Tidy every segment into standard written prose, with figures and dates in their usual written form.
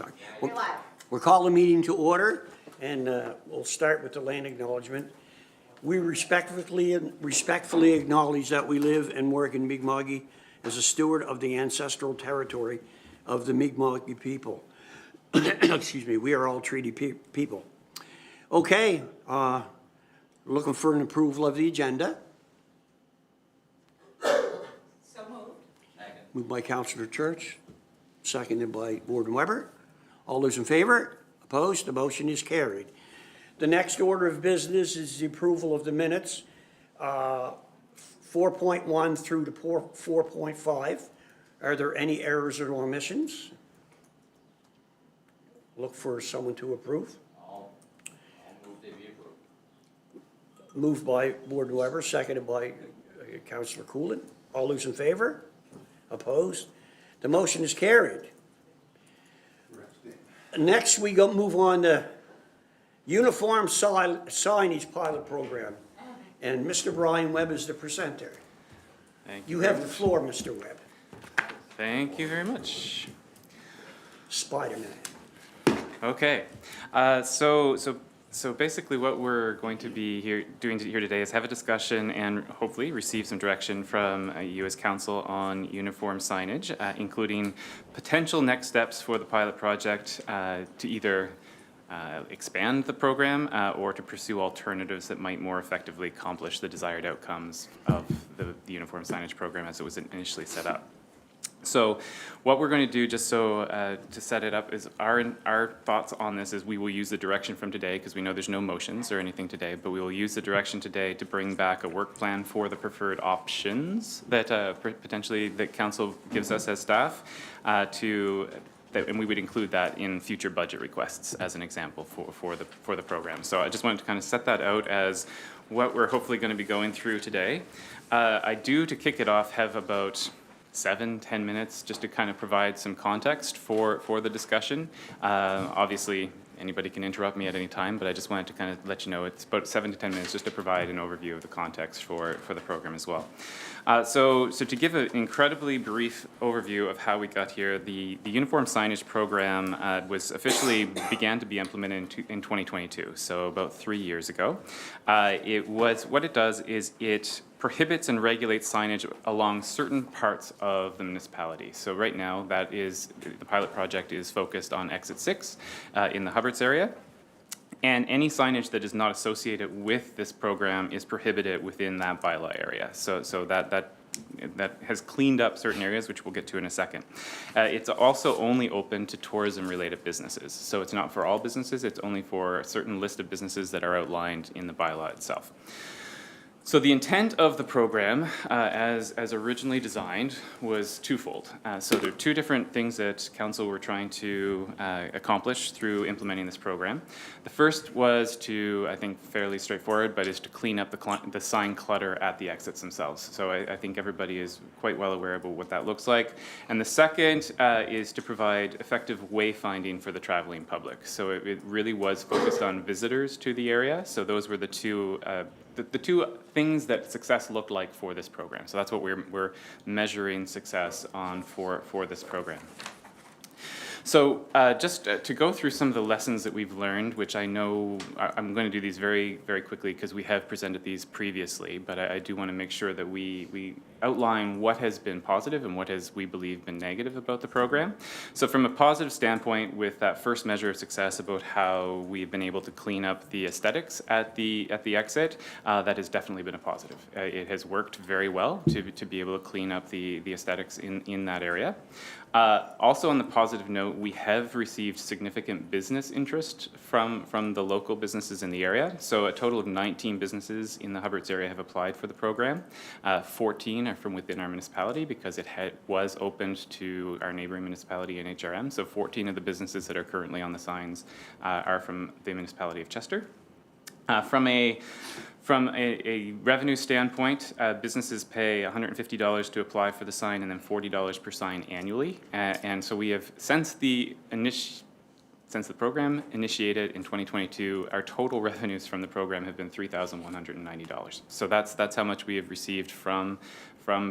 Sorry. You're live. We'll call the meeting to order, and we'll start with the land acknowledgement. We respectfully acknowledge that we live and work in Mi'kmaq as a steward of the ancestral territory of the Mi'kmaq people. Excuse me, we are all treaty people. Okay, looking for an approval of the agenda. So moved. Moved by Councillor Church, seconded by Warden Weber. All those in favor? Opposed? The motion is carried. The next order of business is the approval of the minutes, 4.1 through to 4.5. Are there any errors or omissions? Look for someone to approve. I'll move they be approved. Moved by Warden Weber, seconded by Councillor Coolin. All those in favor? Opposed? The motion is carried. Next, we move on to Uniform Signage Pilot Program. And Mr. Brian Webb is the presenter. Thank You very have the much. floor, Mr. Webb. Thank you very much. Spider-Man. Okay, so basically what we're going to be doing here today is have a discussion and hopefully receive some direction from you as council on uniform signage, including potential next steps for the pilot project to either expand the program or to pursue alternatives that might more effectively accomplish the desired outcomes of the uniform signage program as it was initially set up. So what we're going to do, just so to set it up, is our thoughts on this is we will use the direction from today, because we know there's no motions or anything today, but we will use the direction today to bring back a work plan for the preferred options that potentially the council gives us as staff and we would include that in future budget requests as an example for the program. So I just wanted to kind of set that out as what we're hopefully going to be going through today. I do, to kick it off, have about 7-10 minutes just to kind of provide some context for the discussion. Obviously, anybody can interrupt me at any time, but I just wanted to kind of let you know it's about 7 to 10 minutes just to provide an overview of the context for the program as well. So to give an incredibly brief overview of how we got here, the uniform signage program was officially began to be implemented in 2022, so about 3 years ago. What it does is it prohibits and regulates signage along certain parts of the municipality. So right now, that is, the pilot project is focused on exit 6 in the Hubbards area. And any signage that is not associated with this program is prohibited within that bylaw area. So that has cleaned up certain areas, which we'll get to in a second. It's also only open to tourism-related businesses. So it's not for all businesses, it's only for a certain list of businesses that are outlined in the bylaw itself. So the intent of the program, as originally designed, was twofold. So there are two different things that council were trying to accomplish through implementing this program. The first was to, I think fairly straightforward, but is to clean up the sign clutter at the exits themselves. So I think everybody is quite well aware of what that looks like. And the second is to provide effective wayfinding for the traveling public. So it really was focused on visitors to the area. So those were the two things that success looked like for this program. So that's what we're measuring success on for this program. So just to go through some of the lessons that we've learned, which I know I'm going to do these very, very quickly because we have presented these previously, but I do want to make sure that we outline what has been positive and what has, we believe, been negative about the program. So from a positive standpoint, with that first measure of success about how we've been able to clean up the aesthetics at the exit, that has definitely been a positive. It has worked very well to be able to clean up the aesthetics in that area. Also on the positive note, we have received significant business interest from the local businesses in the area. So a total of 19 businesses in the Hubbards area have applied for the program. 14 are from within our municipality because it was opened to our neighboring municipality in HRM. So 14 of the businesses that are currently on the signs are from the municipality of Chester. From a revenue standpoint, businesses pay $150 to apply for the sign and then $40 per sign annually. And so we have, since the program initiated in 2022, our total revenues from the program have been $3,190. So that's how much we have received from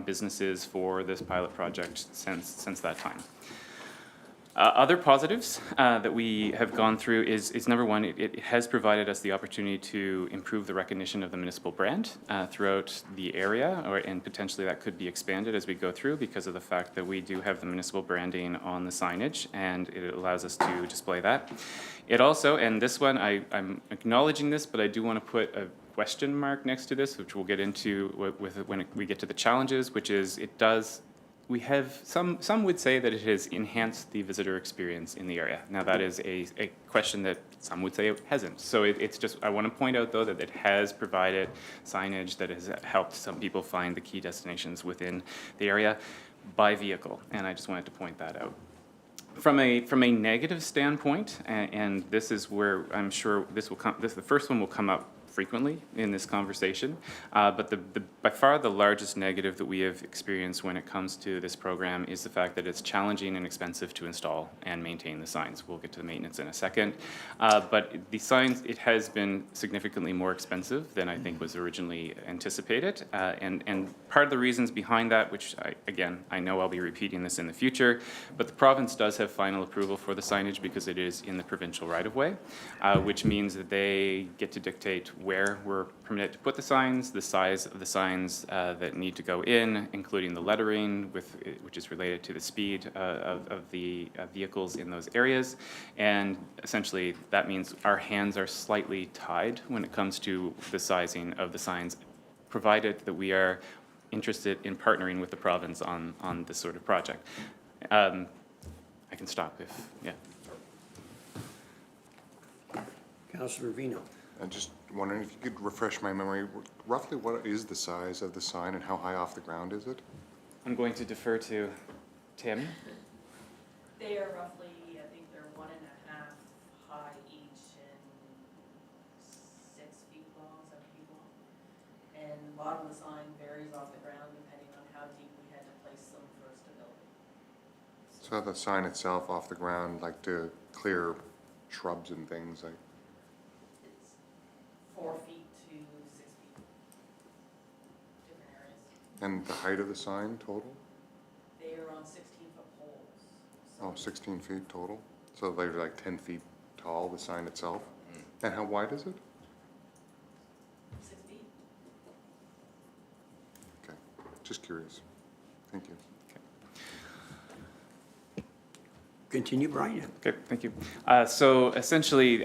businesses for this pilot project since that time. Other positives that we have gone through is number one, it has provided us the opportunity to improve the recognition of the municipal brand throughout the area, and potentially that could be expanded as we go through because of the fact that we do have the municipal branding on the signage, and it allows us to display that. It also, and this one, I'm acknowledging this, but I do want to put a question mark next to this, which we'll get into when we get to the challenges, which is it does. We have, some would say that it has enhanced the visitor experience in the area. Now that is a question that some would say it hasn't. So it's just, I want to point out though that it has provided signage that has helped some people find the key destinations within the area by vehicle. And I just wanted to point that out. From a negative standpoint, and this is where I'm sure the first one will come up frequently in this conversation, but by far the largest negative that we have experienced when it comes to this program is the fact that it's challenging and expensive to install and maintain the signs. We'll get to the maintenance in a second, but the signs, it has been significantly more expensive than I think was originally anticipated, and part of the reasons behind that, which I know I'll be repeating this in the future, but the province does have final approval for the signage because it is in the provincial right-of-way, which means that they get to dictate where we're permitted to put the signs, the size of the signs that need to go in, including the lettering, which is related to the speed of the vehicles in those areas. And essentially, that means our hands are slightly tied when it comes to the sizing of the signs, provided that we are interested in partnering with the province on this sort of project. I can stop if, yeah. Councillor Vino. I'm just wondering if you could refresh my memory. Roughly what is the size of the sign and how high off the ground is it? I'm going to defer to Tammy. They are roughly, I think they're 1.5 high each and 6 feet long, 7 feet long. And the bottom of the sign varies off the ground depending on how deep we had to place them for stability. So the sign itself off the ground, like to clear shrubs and things like? It's 4 feet to 6 feet. Different areas. And the height of the sign total? They are on 16-foot poles. So Oh, 16 feet total? So they're like 10 feet tall, the sign itself? And how wide is it? 6 feet. Okay, just curious. Thank you. Continue, Brian. Okay, thank you. So essentially,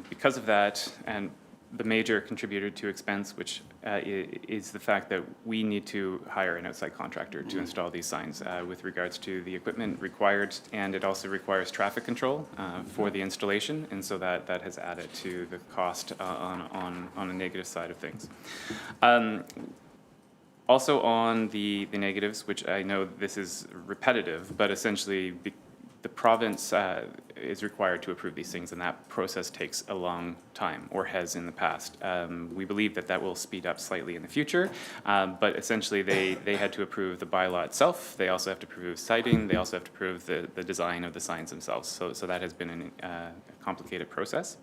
because of that, and the major contributor to expense, which is the fact that we need to hire an outside contractor to install these signs with regards to the equipment required, and it also requires traffic control for the installation, and so that has added to the cost on a negative side of things. Also on the negatives, which I know this is repetitive, but essentially the province is required to approve these things, and that process takes a long time, or has in the past. We believe that will speed up slightly in the future, but essentially they had to approve the bylaw itself. They also have to approve citing. They also have to approve the design of the signs themselves. So that has been a complicated process.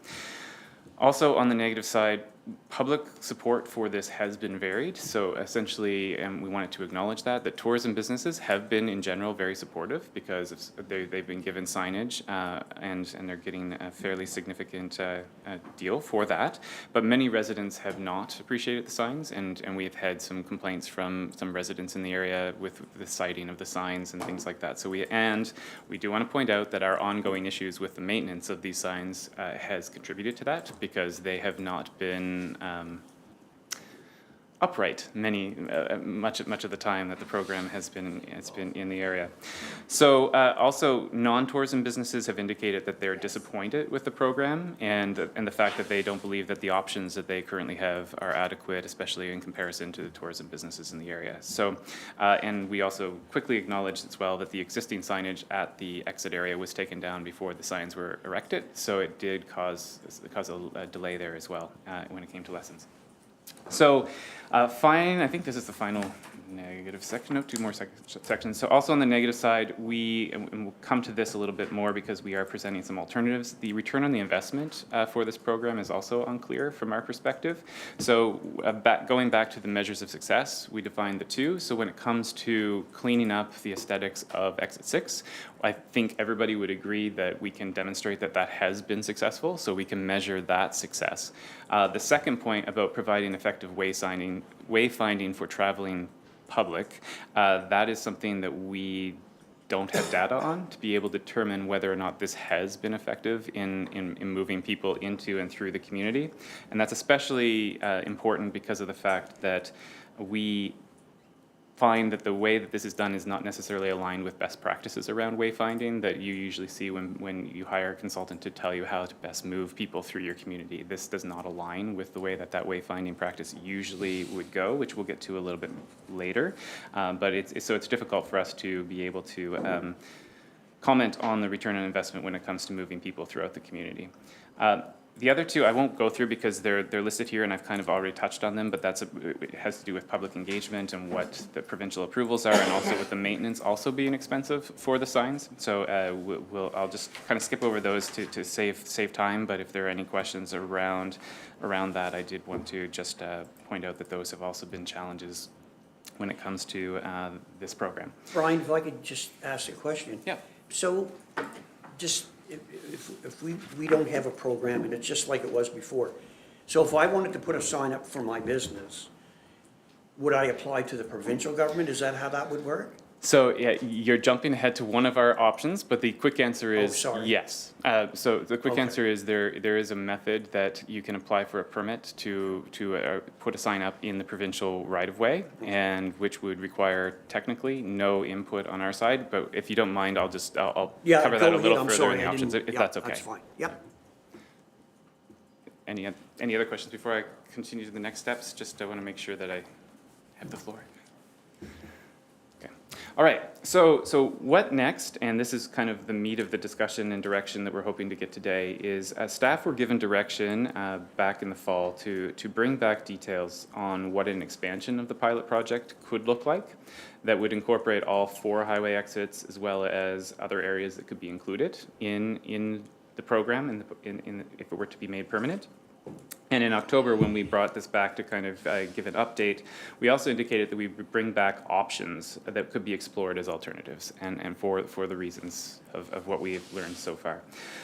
Also, on the negative side, public support for this has been varied. So essentially, and we wanted to acknowledge that tourism businesses have been in general very supportive because they've been given signage and they're getting a fairly significant deal for that. But many residents have not appreciated the signs, and we have had some complaints from some residents in the area with the citing of the signs and things like that. So we do want to point out that our ongoing issues with the maintenance of these signs has contributed to that, because they have not been upright much of the time that the program has been in the area. So also non-tourism businesses have indicated that they're disappointed with the program and the fact that they don't believe that the options that they currently have are adequate, especially in comparison to the tourism businesses in the area. So and we also quickly acknowledged as well that the existing signage at the exit area was taken down before the signs were erected, so it did cause a delay there as well when it came to lessons. So, I think this is the final negative section, no, two more sections. So also on the negative side, and we'll come to this a little bit more because we are presenting some alternatives. The return on the investment for this program is also unclear from our perspective. So going back to the measures of success, we defined the two. So when it comes to cleaning up the aesthetics of Exit 6, I think everybody would agree that we can demonstrate that that has been successful, so we can measure that success. The second point about providing effective wayfinding for traveling public, that is something that we don't have data on to be able to determine whether or not this has been effective in moving people into and through the community. And that's especially important because of the fact that we find that the way that this is done is not necessarily aligned with best practices around wayfinding that you usually see when you hire a consultant to tell you how to best move people through your community. This does not align with the way that wayfinding practice usually would go, which we'll get to a little bit later. But it's difficult for us to be able to comment on the return on investment when it comes to moving people throughout the community. The other two I won't go through because they're listed here and I've kind of already touched on them, but it has to do with public engagement and what the provincial approvals are, and also with the maintenance also being expensive for the signs. So I'll just kind of skip over those to save time, but if there are any questions around that, I did want to just point out that those have also been challenges when it comes to this program. Brian, if I could just ask a question. Yeah. So, just, if we don't have a program and it's just like it was before, so if I wanted to put a sign up for my business, would I apply to the provincial government? Is that how that would work? So yeah, you're jumping ahead to one of our options, but the quick answer is sorry. yes. So the quick Okay. answer is there is a method that you can apply for a permit to put a sign up in the provincial right-of-way, and which would require technically no input on our side. But if you don't mind, I'll Yeah, cover go that a ahead. little I'm further sorry, in the I options, didn't- if yeah, that's okay. That's fine, yep. Any other questions before I continue to the next steps? Just I want to make sure that I have the floor. Okay. All right. So what next? And this is kind of the meat of the discussion and direction that we're hoping to get today. Is staff were given direction back in the fall to bring back details on what an expansion of the pilot project could look like, that would incorporate all 4 highway exits as well as other areas that could be included in the program, if it were to be made permanent. And in October, when we brought this back to kind of give an update, we also indicated that we would bring back options that could be explored as alternatives, and for the reasons of what we've learned so far.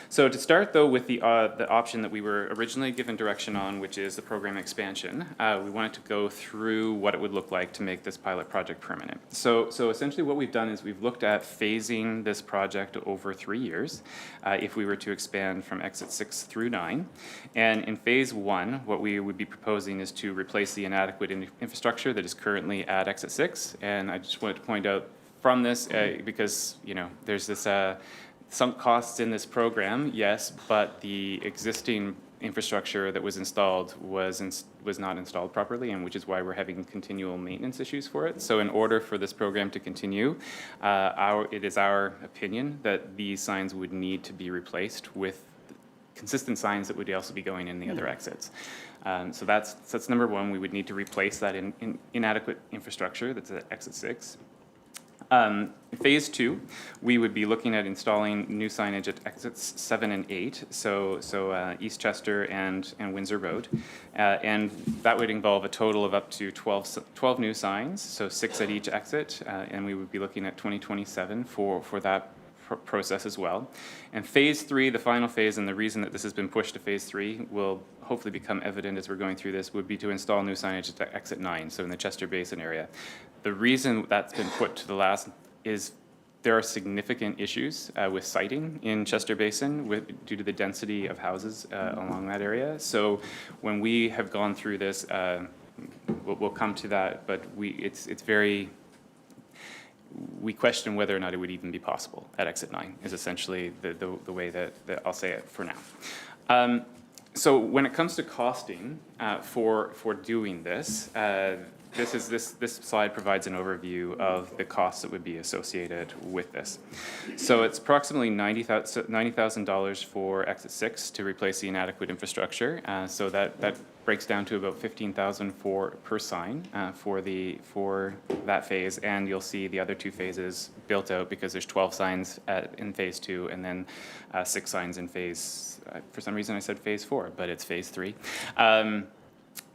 So to start, though, with the option that we were originally given direction on, which is the program expansion, we wanted to go through what it would look like to make this pilot project permanent. So essentially what we've done is we've looked at phasing this project over 3 years, if we were to expand from exit 6 through 9. And in phase 1, what we would be proposing is to replace the inadequate infrastructure that is currently at exit 6. And I just wanted to point out from this, because there's this sunk costs in this program, yes, but the existing infrastructure that was installed was not installed properly, and which is why we're having continual maintenance issues for it. So in order for this program to continue, it is our opinion that these signs would need to be replaced with consistent signs that would also be going in the other exits. So that's number one. We would need to replace that inadequate infrastructure that's at exit 6. Phase 2, we would be looking at installing new signage at exits 7 and 8, so East Chester and Windsor Road. And that would involve a total of up to 12 new signs, so 6 at each exit, and we would be looking at 2027 for that process as well. And phase 3, the final phase, and the reason that this has been pushed to phase 3 will hopefully become evident as we're going through this, would be to install new signage at exit 9, so in the Chester Basin area. The reason that's been put to the last is there are significant issues with sighting in Chester Basin due to the density of houses along that area. So when we have gone through this, we'll come to that, but we question whether or not it would even be possible at exit 9, is essentially the way that I'll say it for now. So when it comes to costing for doing this, this slide provides an overview of the costs that would be associated with this. So it's approximately $90,000 for exit 6 to replace the inadequate infrastructure. So that breaks down to about $15,000 per sign for that phase, and you'll see the other 2 phases built out because there's 12 signs in phase 2 and then 6 signs in phase. For some reason I said phase 4, but it's phase 3.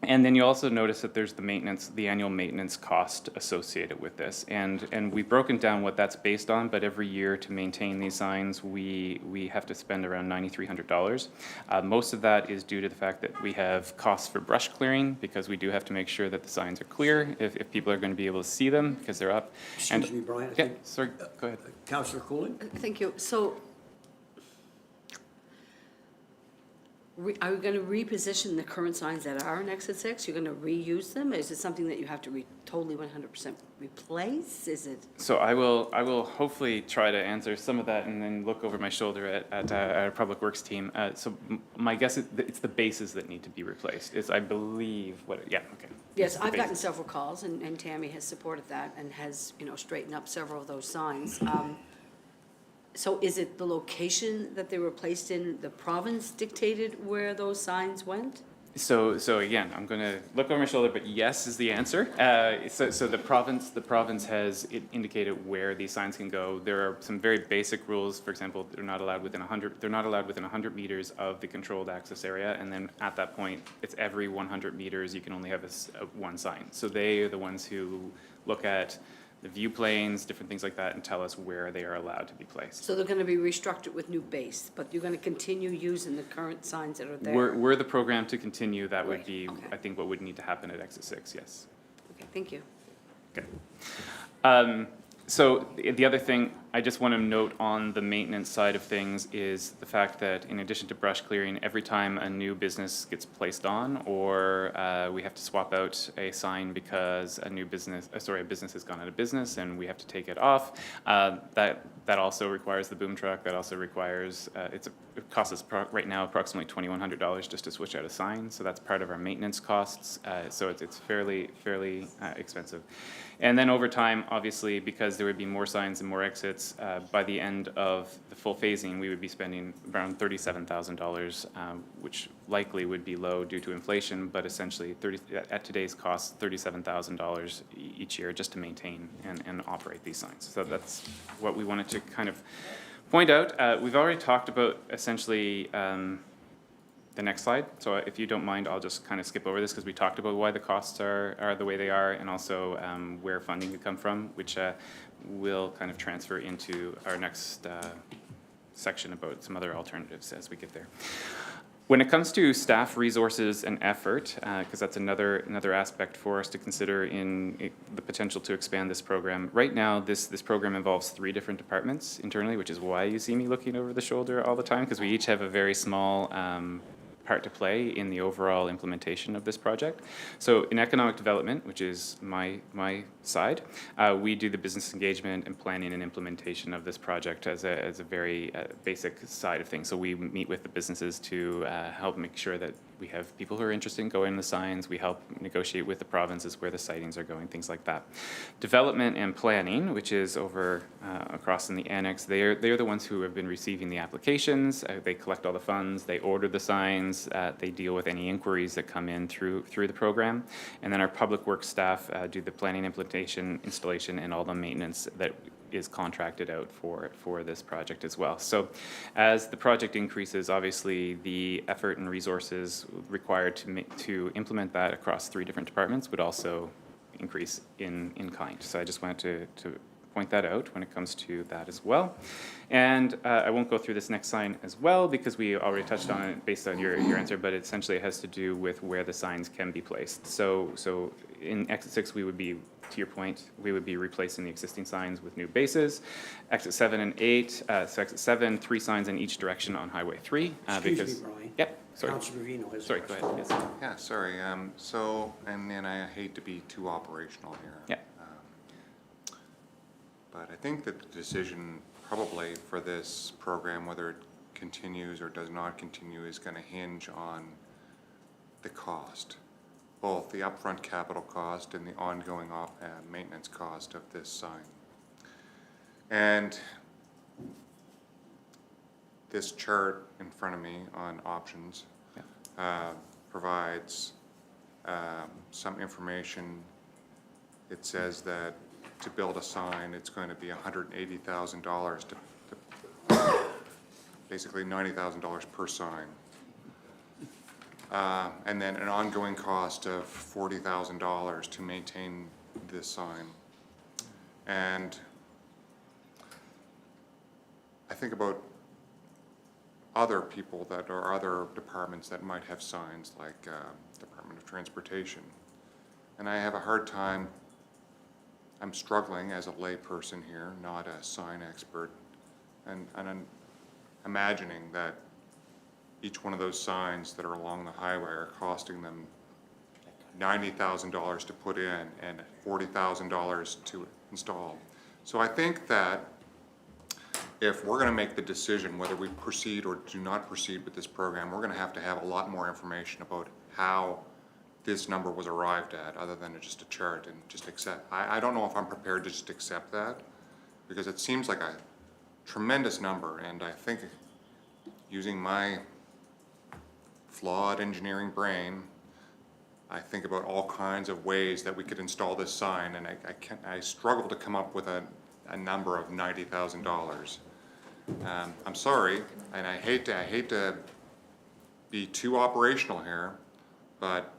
And then you also notice that there's the annual maintenance cost associated with this. And we've broken down what that's based on, but every year to maintain these signs, we have to spend around $9,300. Most of that is due to the fact that we have costs for brush clearing, because we do have to make sure that the signs are clear if people are going to be able to see them because they're up. Excuse me, Brian. I Yeah, think- sorry, go ahead. Councillor Coolin? Thank you. So are we going to reposition the current signs that are in exit 6? You're going to reuse them? Is it something that you have to totally 100% replace? Is it? So I will hopefully try to answer some of that and then look over my shoulder at our Public Works team. So my guess is that it's the bases that need to be replaced. I believe, yeah, okay. Yes, It's the I've gotten bases. several calls, and Tammy has supported that and has, straightened up several of those signs. So is it the location that they were placed in, the province dictated where those signs went? So again, I'm going to look over my shoulder, but yes is the answer. So the province has indicated where these signs can go. There are some very basic rules. For example, they're not allowed within 100 meters of the controlled access area, and then at that point, it's every 100 meters you can only have one sign. So they are the ones who look at the view planes, different things like that, and tell us where they are allowed to be placed. So they're going to be restructured with new base, but you're going to continue using the current signs that are there? Were the program to continue, that would Right, be, okay. I think, what would need to happen at exit 6, yes. Okay, thank you. Okay. So the other thing I just want to note on the maintenance side of things is the fact that in addition to brush clearing, every time a new business gets placed on, or we have to swap out a sign because a business has gone out of business and we have to take it off, that also requires the boom truck. That also requires, it costs us right now approximately $2,100 just to switch out a sign. So that's part of our maintenance costs. So it's fairly expensive. And then over time, obviously, because there would be more signs and more exits, by the end of the full phasing, we would be spending around $37,000, which likely would be low due to inflation, but essentially at today's cost, $37,000 each year just to maintain and operate these signs. So that's what we wanted to kind of point out. We've already talked about essentially the next slide. So if you don't mind, I'll just kind of skip over this because we talked about why the costs are the way they are, and also where funding could come from, which will kind of transfer into our next section about some other alternatives as we get there. When it comes to staff resources and effort, because that's another aspect for us to consider in the potential to expand this program. Right now, this program involves 3 different departments internally, which is why you see me looking over the shoulder all the time, because we each have a very small part to play in the overall implementation of this project. So in economic development, which is my side, we do the business engagement and planning and implementation of this project as a very basic side of things. So we meet with the businesses to help make sure that we have people who are interested in going the signs. We help negotiate with the provinces where the sightings are going, things like that. Development and planning, which is over across in the annex, they're the ones who have been receiving the applications. They collect all the funds, they order the signs, they deal with any inquiries that come in through the program. And then our public works staff do the planning, implementation, installation, and all the maintenance that is contracted out for this project as well. So as the project increases, obviously the effort and resources required to implement that across 3 different departments would also increase in kind. So I just wanted to point that out when it comes to that as well. And I won't go through this next sign as well because we already touched on it based on your answer, but essentially it has to do with where the signs can be placed. So in exit 6, we would be, to your point, we would be replacing the existing signs with new bases. Exit 7 and 8, so exit 7, 3 signs in each direction on Highway 3. Excuse me, Brian. Yep, sorry. Councillor Vino has a Sorry, go question. ahead, yes. Yeah, sorry, so, and then I hate to be too operational here. Yeah. But I think that the decision probably for this program, whether it continues or does not continue, is gonna hinge on the cost. both the upfront capital cost and the ongoing maintenance cost of this sign. And this chart in front of me on options provides some information. It says that to build a sign, it's going to be $180,000 to basically $90,000 per sign. And then an ongoing cost of $40,000 to maintain this sign. And I think about other people that are other departments that might have signs, like Department of Transportation. And I have a hard time, I'm struggling as a lay person here, not a sign expert, and I'm imagining that each one of those signs that are along the highway are costing them $90,000 to put in and $40,000 to install. So I think that if we're gonna make the decision whether we proceed or do not proceed with this program, we're gonna have to have a lot more information about how this number was arrived at, other than just a chart and just accept. I don't know if I'm prepared to just accept that, because it seems like a tremendous number, and I think using my flawed engineering brain, I think about all kinds of ways that we could install this sign, and I struggle to come up with a number of $90,000. I'm sorry, and I hate to be too operational here, but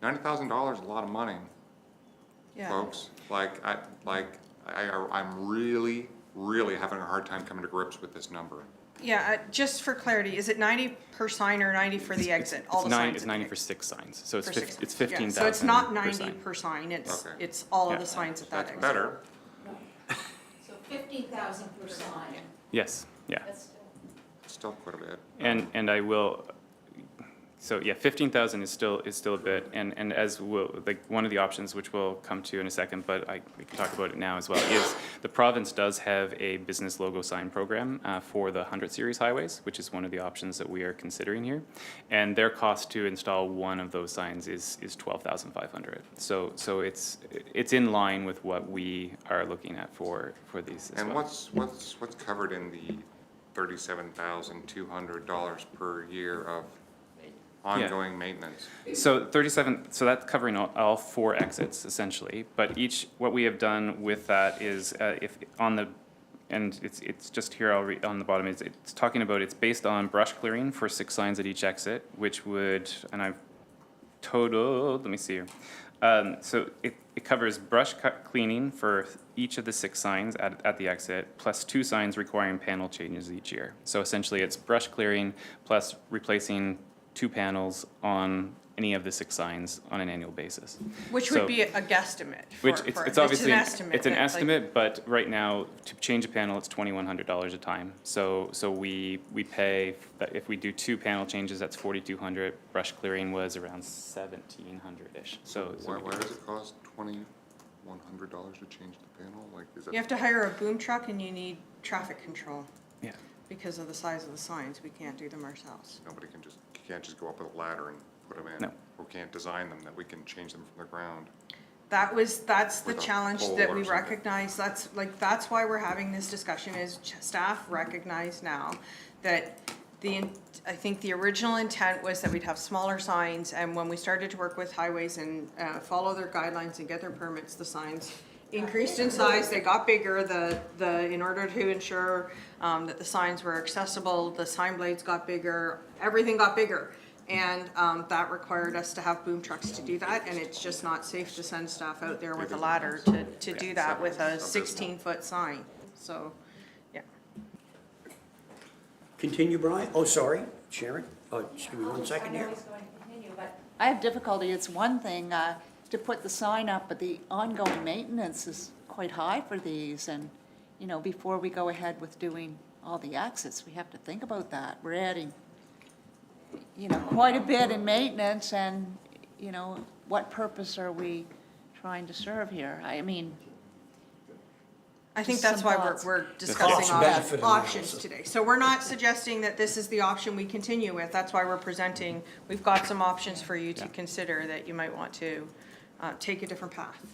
$90,000 is a lot of money, folks. I'm really having a hard time coming to grips with this number. Yeah, just for clarity, is it 90 per sign or 90 for the exit? All the signs? It's 90 for 6 signs, so it's For six. it's Yeah, 15,000 so it's not per 90 sign. per sign, it's, Okay. it's all of Yeah. the signs at that That's exit. better. So 15,000 per sign, Yes, yeah. that's still. Still quite a bit. And I will, so yeah, 15,000 is still a bit, and as will, like, one of the options, which we'll come to in a second, but we can talk about it now as well, is the province does have a business logo sign program for the 100 series highways, which is one of the options that we are considering here. And their cost to install one of those signs is $12,500. So it's in line with what we are looking at for these as And well. what's covered in the $37,200 per year of ongoing maintenance? So 37, so that's covering all 4 exits essentially, but what we have done with that is, if on the, and it's just here, I'll read on the bottom, it's talking about, it's based on brush clearing for 6 signs at each exit, which would, and I've totaled, let me see here. So it covers brush cleaning for each of the 6 signs at the exit, plus 2 signs requiring panel changes each year. So essentially it's brush clearing plus replacing 2 panels on any of the 6 signs on an annual basis. Which So- would be a guesstimate Which for, it's obviously, an estimate. it's an but, like, estimate, but right now, to change a panel, it's $2,100 a time. So we pay, if we do 2 panel changes, that's $4,200. Brush clearing was around $1,700-ish, so. Why does it cost $2,100 to change the panel? Like, is You it, have to hire a boom truck and you need traffic control Yeah. because of the size of the signs. We can't do them ourselves. you can't just go up with a ladder and put them in? No. We can't design them, that we can change them from the ground? That's the With a challenge pole that or we something. recognize, that's why we're having this discussion, is staff recognize now that I think the original intent was that we'd have smaller signs, and when we started to work with highways and follow their guidelines and get their permits, the signs increased in size, they got bigger, in order to ensure that the signs were accessible, the sign blades got bigger, everything got bigger. And that required us to have boom trucks to do that, and it's just not safe to send staff out there with a ladder to do that with a 16-foot sign, so, yeah. Continue, Brian? Oh, sorry, Sharon? Oh, just give me 1 second I know here. he's going to continue, but I have difficulty, it's one thing to put the sign up, but the ongoing maintenance is quite high for these, and, you know, before we go ahead with doing all the exits, we have to think about that. We're adding, you know, quite a bit in maintenance, and, you know, what purpose are we trying to serve here? I mean, I think Just that's some why thoughts. we're discussing Cost-benefit options analysis. today. So we're not suggesting that this is the option we continue with, that's why we're presenting, we've got some options for you to Yeah. consider that you might want to take a different path.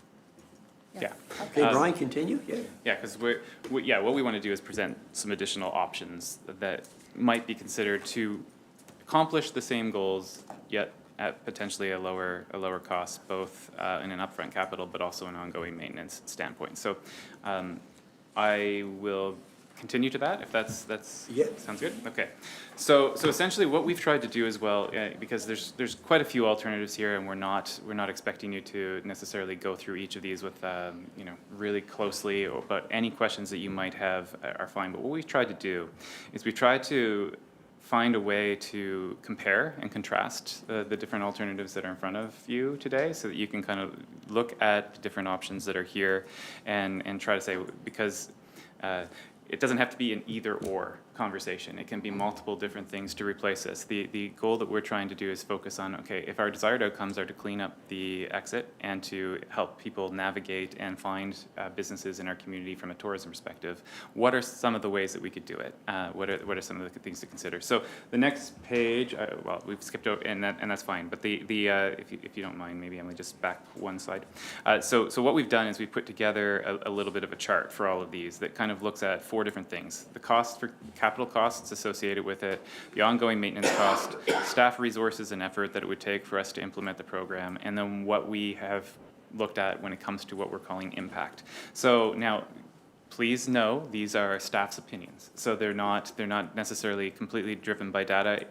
Yeah. Okay, Brian, continue, yeah. Yeah, because what we want to do is present some additional options that might be considered to accomplish the same goals, yet at potentially a lower cost, both in an upfront capital, but also an ongoing maintenance standpoint. So I will continue to that, if that's Yeah. sounds good? Okay. So essentially what we've tried to do as well, because there's quite a few alternatives here, and we're not expecting you to necessarily go through each of these with, really closely, but any questions that you might have are fine. But what we've tried to do is we've tried to find a way to compare and contrast the different alternatives that are in front of you today, so that you can kind of look at the different options that are here and try to say, because it doesn't have to be an either-or conversation. It can be multiple different things to replace this. The goal that we're trying to do is focus on, okay, if our desired outcomes are to clean up the exit and to help people navigate and find businesses in our community from a tourism perspective, what are some of the ways that we could do it? What are some of the things to consider? So the next page, well, we've skipped over, and that's fine. But if you don't mind, maybe Emily, just back one slide. So what we've done is we've put together a little bit of a chart for all of these that kind of looks at 4 different things: the cost for capital costs associated with it, the ongoing maintenance cost, staff resources and effort that it would take for us to implement the program, and then what we have looked at when it comes to what we're calling impact. So now, please know, these are staff's opinions. So they're not necessarily completely driven by data.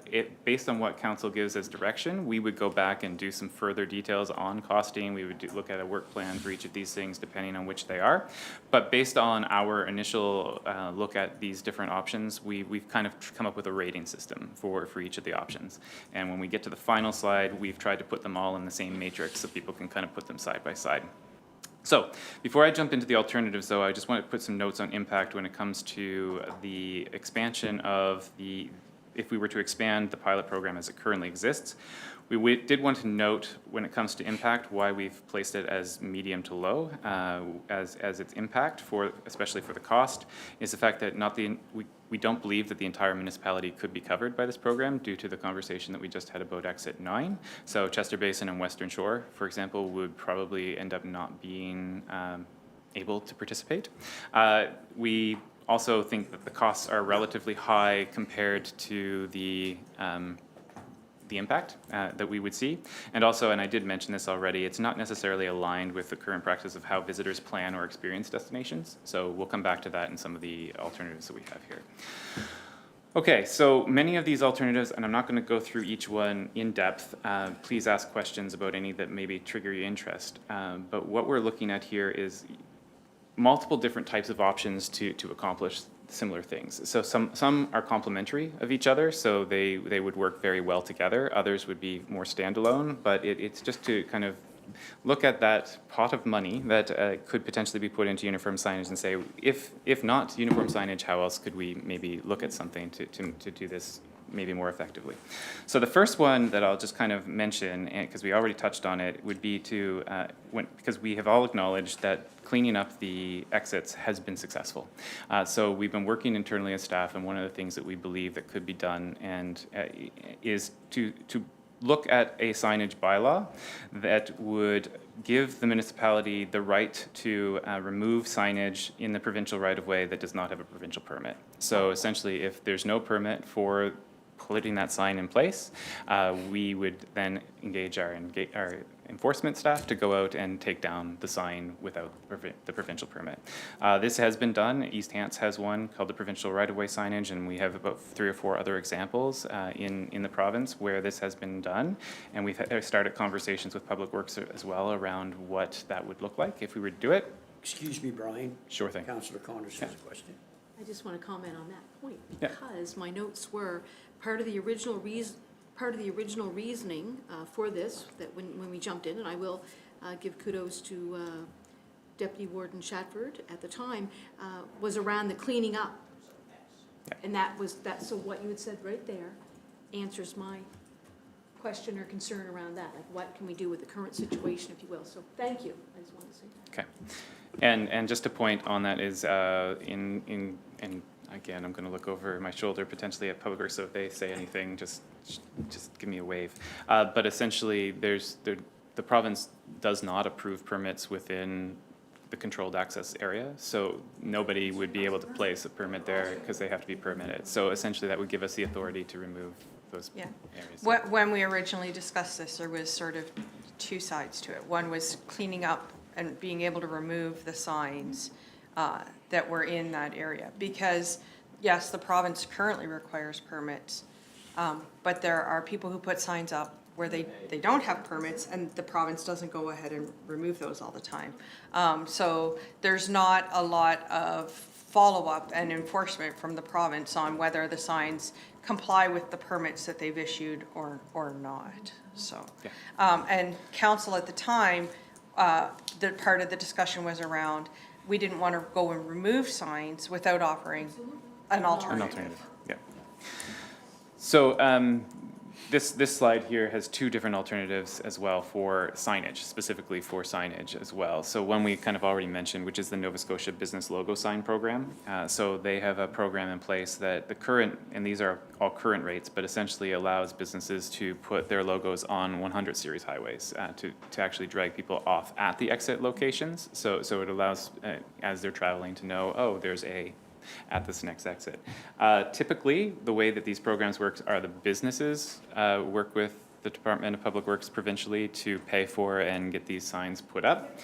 Based on what council gives as direction, we would go back and do some further details on costing. We would look at a work plan for each of these things, depending on which they are. But based on our initial look at these different options, we've kind of come up with a rating system for each of the options. And when we get to the final slide, we've tried to put them all in the same matrix so people can kind of put them side by side. So, before I jump into the alternatives though, I just want to put some notes on impact when it comes to the expansion of if we were to expand the pilot program as it currently exists. We did want to note, when it comes to impact, why we've placed it as medium to low as its impact, especially for the cost, is the fact that we don't believe that the entire municipality could be covered by this program due to the conversation that we just had about Exit 9. So Chester Basin and Western Shore, for example, would probably end up not being able to participate. We also think that the costs are relatively high compared to the impact that we would see. And also, and I did mention this already, it's not necessarily aligned with the current practice of how visitors plan or experience destinations. So we'll come back to that in some of the alternatives that we have here. Okay, so many of these alternatives, and I'm not going to go through each one in depth. Please ask questions about any that maybe trigger your interest. But what we're looking at here is multiple different types of options to accomplish similar things. So some are complementary of each other, so they would work very well together. Others would be more standalone, but it's just to kind of look at that pot of money that could potentially be put into uniform signage and say, if not uniform signage, how else could we maybe look at something to do this maybe more effectively. So the first one that I'll just kind of mention, because we already touched on it, would be because we have all acknowledged that cleaning up the exits has been successful. So we've been working internally as staff, and one of the things that we believe that could be done is to look at a signage bylaw that would give the municipality the right to remove signage in the provincial right-of-way that does not have a provincial permit. So essentially, if there's no permit for putting that sign in place, we would then engage our enforcement staff to go out and take down the sign without the provincial permit. This has been done. East Hants has one called the provincial right-of-way signage, and we have about 3 or 4 other examples in the province where this has been done. And we've started conversations with Public Works as well around what that would look like if we were to do it. Excuse me, Brian. Sure thing. Councillor Connors has a question. I just want to comment on that point, Yeah. because my notes were part of the original reasoning for this, that when we jumped in, and I will give kudos to Deputy Warden Shatford at the time, was around the cleaning up. Yeah. And so what you had said right there answers my question or concern around that, like what can we do with the current situation, if you will. So thank you, I just wanted to say that. Okay. And just a point on that is, and again, I'm gonna look over my shoulder potentially at Public Works, so if they say anything, just give me a wave. But essentially, the province does not approve permits within the controlled access area, so nobody would be able to place a permit there because they have to be permitted. So essentially, that would give us the authority to remove those Yeah. areas. When we originally discussed this, there was sort of two sides to it. One was cleaning up and being able to remove the signs that were in that area. Because, yes, the province currently requires permits, but there are people who put signs up where they don't have permits, and the province doesn't go ahead and remove those all the time. So there's not a lot of follow-up and enforcement from the province on whether the signs comply with the permits that they've issued or not, so. Yeah. And council at the time, the part of the discussion was around, we didn't want to go and remove signs without offering an alternative. An alternative, yeah. So, this slide here has two different alternatives as well for signage, specifically for signage as well. So one we kind of already mentioned, which is the Nova Scotia Business Logo Sign Program. So they have a program in place that the current, and these are all current rates, but essentially allows businesses to put their logos on 100 series highways to actually drag people off at the exit locations. So it allows, as they're traveling, to know, oh, there's a at this next exit. Typically, the way that these programs work are the businesses work with the Department of Public Works provincially to pay for and get these signs put up.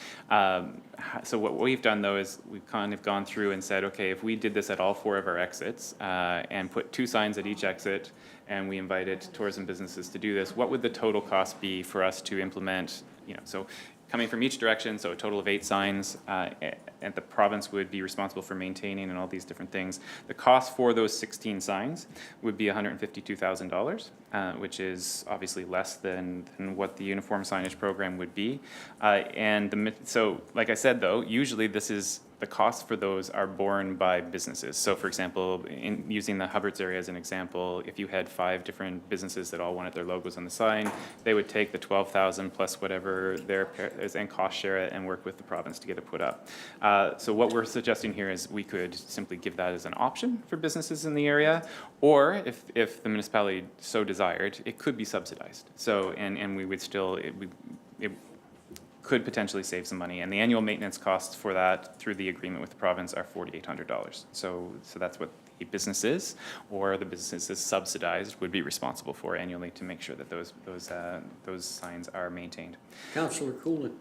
So what we've done though is we've kind of gone through and said, okay, if we did this at all 4 of our exits and put 2 signs at each exit, and we invited tourism businesses to do this, what would the total cost be for us to implement, so coming from each direction, so a total of 8 signs, and the province would be responsible for maintaining and all these different things. The cost for those 16 signs would be $152,000, which is obviously less than what the uniform signage program would be. So, like I said though, usually the costs for those are borne by businesses. So for example, in using the Hubbards area as an example, if you had 5 different businesses that all wanted their logos on the sign, they would take the $12,000 plus whatever their is and cost share it and work with the province to get it put up. So what we're suggesting here is we could simply give that as an option for businesses in the area, or if the municipality so desired, it could be subsidized. So, and we would still, it could potentially save some money, and the annual maintenance costs for that through the agreement with the province are $4,800. So that's what the businesses or the businesses subsidized would be responsible for annually to make sure that those signs are maintained. Councillor Coolin.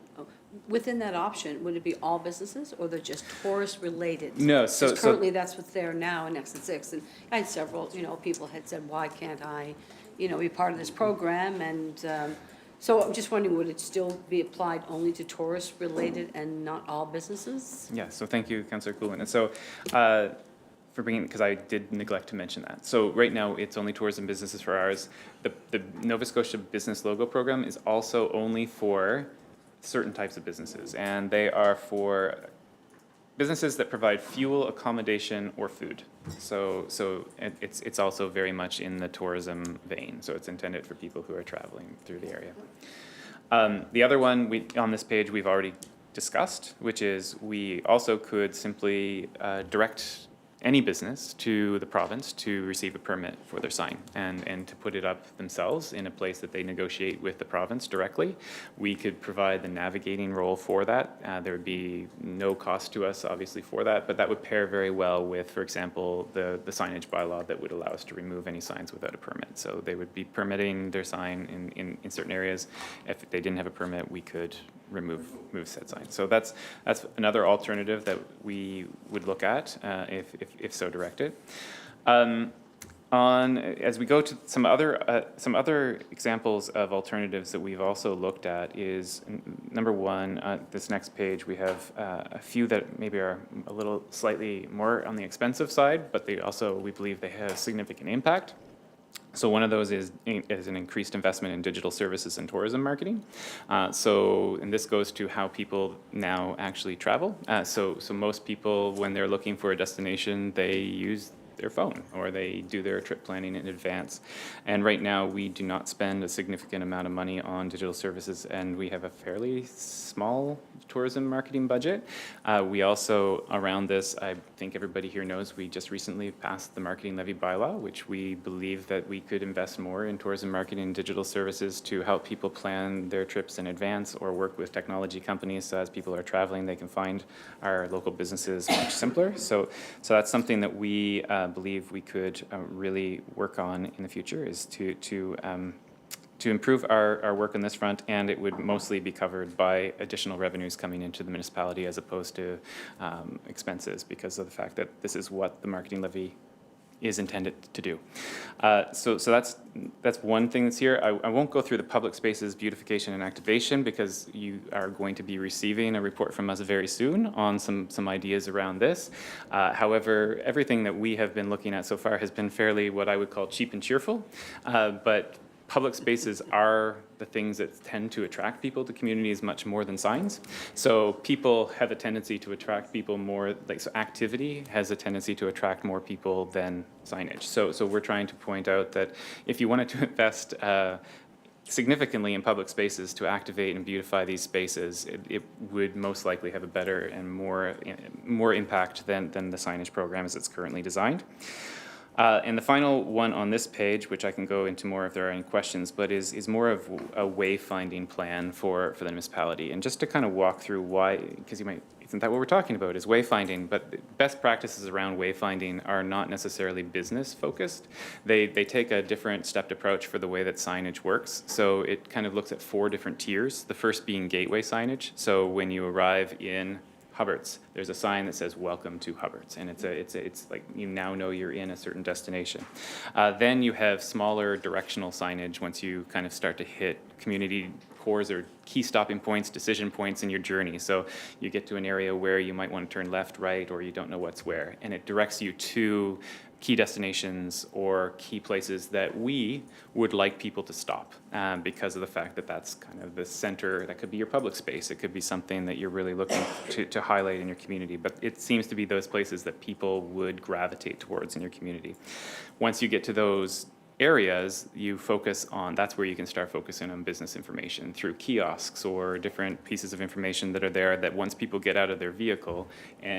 Within that option, would it be all businesses or they're just tourist related? No, so Because currently that's what's there now in Exit 6. And I had several, people had said, why can't I, be part of this program? And so I'm just wondering, would it still be applied only to tourist related and not all businesses? Yeah, so thank you, Councillor Coolin. And so for bringing, because I did neglect to mention that. So right now, it's only tourism businesses for ours. The Nova Scotia Business Logo Program is also only for certain types of businesses, and they are for businesses that provide fuel, accommodation, or food. So it's also very much in the tourism vein. So it's intended for people who are traveling through the area. The other one on this page we've already discussed, which is we also could simply direct any business to the province to receive a permit for their sign and to put it up themselves in a place that they negotiate with the province directly. We could provide the navigating role for that. There would be no cost to us, obviously, for that, but that would pair very well with, for example, the signage bylaw that would allow us to remove any signs without a permit. So they would be permitting their sign in certain areas. If they didn't have a permit, we could remove said sign. So that's another alternative that we would look at if so directed. As we go to some other examples of alternatives that we've also looked at is number one, this next page we have a few that maybe are a little slightly more on the expensive side, but we believe they have significant impact. So one of those is an increased investment in digital services and tourism marketing. And this goes to how people now actually travel. So most people, when they're looking for a destination, they use their phone, or they do their trip planning in advance. And right now, we do not spend a significant amount of money on digital services, and we have a fairly small tourism marketing budget. We also, around this, I think everybody here knows, we just recently passed the marketing levy bylaw, which we believe that we could invest more in tourism marketing and digital services to help people plan their trips in advance, or work with technology companies so as people are traveling, they can find our local businesses much simpler. So that's something that we believe we could really work on in the future, is to improve our work on this front, and it would mostly be covered by additional revenues coming into the municipality as opposed to expenses, because of the fact that this is what the marketing levy is intended to do. So that's one thing that's here. I won't go through the public spaces beautification and activation, because you are going to be receiving a report from us very soon on some ideas around this. However, everything that we have been looking at so far has been fairly what I would call cheap and cheerful, but public spaces are the things that tend to attract people to communities much more than signs. So people have a tendency to attract people more, so activity has a tendency to attract more people than signage. So we're trying to point out that if you wanted to invest significantly in public spaces to activate and beautify these spaces, it would most likely have a better and more impact than the signage program as it's currently designed. And the final one on this page, which I can go into more if there are any questions, but is more of a wayfinding plan for the municipality. And just to kind of walk through why, because you might, isn't that what we're talking about, is wayfinding? But best practices around wayfinding are not necessarily business focused. They take a different stepped approach for the way that signage works. So it kind of looks at 4 different tiers, the first being gateway signage. So when you arrive in Hubbard's, there's a sign that says "Welcome to Hubbard's," and it's like you now know you're in a certain destination. Then you have smaller directional signage once you kind of start to hit community cores or key stopping points, decision points in your journey. So you get to an area where you might want to turn left, right, or you don't know what's where, and it directs you to key destinations or key places that we would like people to stop, because of the fact that that's kind of the center. That could be your public space. It could be something that you're really looking to highlight in your community, but it seems to be those places that people would gravitate towards in your community. Once you get to those areas, you focus on, that's where you can start focusing on business information through kiosks or different pieces of information that are there, that once people get out of their vehicle,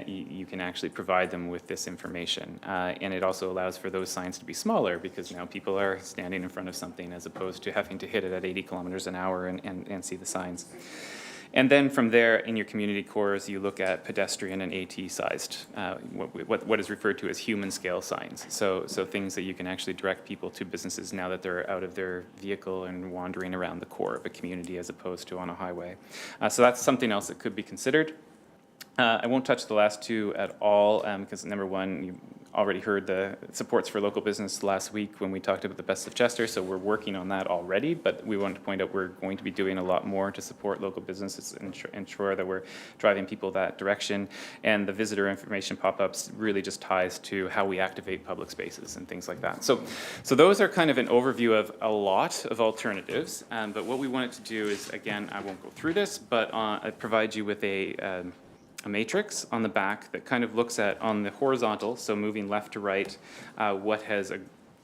you can actually provide them with this information. And it also allows for those signs to be smaller, because now people are standing in front of something as opposed to having to hit it at 80 kilometers an hour and see the signs. And then from there, in your community cores, you look at pedestrian and AT-sized, what is referred to as human scale signs. So things that you can actually direct people to businesses now that they're out of their vehicle and wandering around the core of a community as opposed to on a highway. So that's something else that could be considered. I won't touch the last 2 at all, because number 1, you already heard the supports for local business last week when we talked about the Best of Chester, so we're working on that already, but we wanted to point out we're going to be doing a lot more to support local businesses and ensure that we're driving people that direction. And the visitor information pop-ups really just ties to how we activate public spaces and things like that. So those are kind of an overview of a lot of alternatives, but what we wanted to do is, again, I won't go through this, but I provide you with a matrix on the back that kind of looks at, on the horizontal, so moving left to right, what has,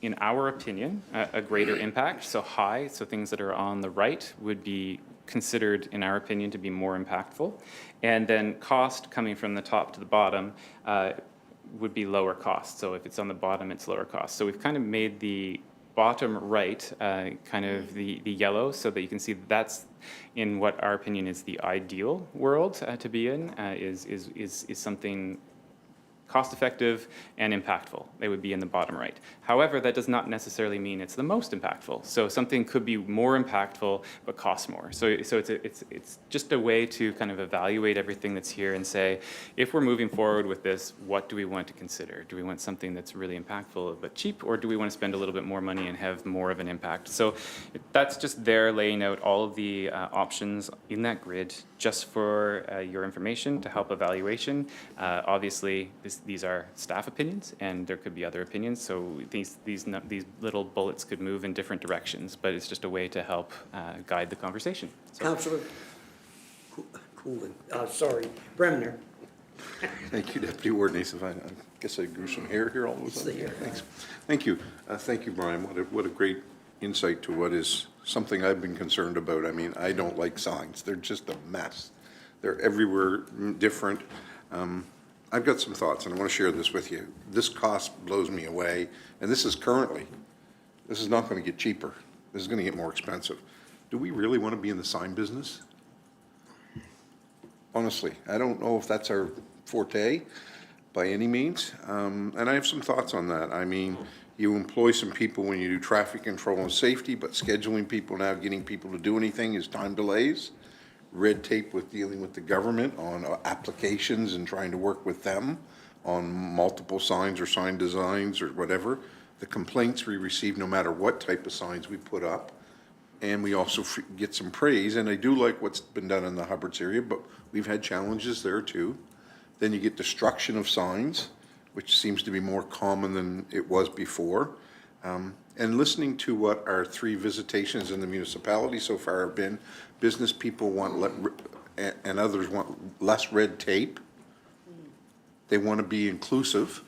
in our opinion, a greater impact. So high, so things that are on the right would be considered, in our opinion, to be more impactful. And then cost, coming from the top to the bottom, would be lower cost. So if it's on the bottom, it's lower cost. So we've kind of made the bottom right kind of the yellow, so that you can see that's in what our opinion is the ideal world to be in, is something cost-effective and impactful. They would be in the bottom right. However, that does not necessarily mean it's the most impactful. So something could be more impactful but cost more. So it's just a way to kind of evaluate everything that's here and say, if we're moving forward with this, what do we want to consider? Do we want something that's really impactful but cheap, or do we want to spend a little bit more money and have more of an impact? So that's just there laying out all of the options in that grid just for your information to help evaluation. Obviously, these are staff opinions, and there could be other opinions. So these little bullets could move in different directions, but it's just a way to help guide the conversation. So. Councillor Bremner. Thank you, Deputy Warden Nason. I guess I grew some hair here all of a sudden. Thanks. Thank you. Thank you, Brian. What a great insight to what is something I've been concerned about. I mean, I don't like signs. They're just a mess. They're everywhere, different. I've got some thoughts, and I want to share this with you. This cost blows me away, and this is currently. This is not going to get cheaper. This is going to get more expensive. Do we really want to be in the sign business? Honestly, I don't know if that's our forte by any means, and I have some thoughts on that. I mean, you employ some people when you do traffic control and safety, but scheduling people now, getting people to do anything is time delays, red tape with dealing with the government on applications and trying to work with them on multiple signs or sign designs or whatever. The complaints we receive, no matter what type of signs we put up, and we also get some praise, and I do like what's been done in the Hubbards area, but we've had challenges there too. Then you get destruction of signs, which seems to be more common than it was before. And listening to what our 3 visitations in the municipality so far have been, business people want, and others want less red tape. They want to be inclusive.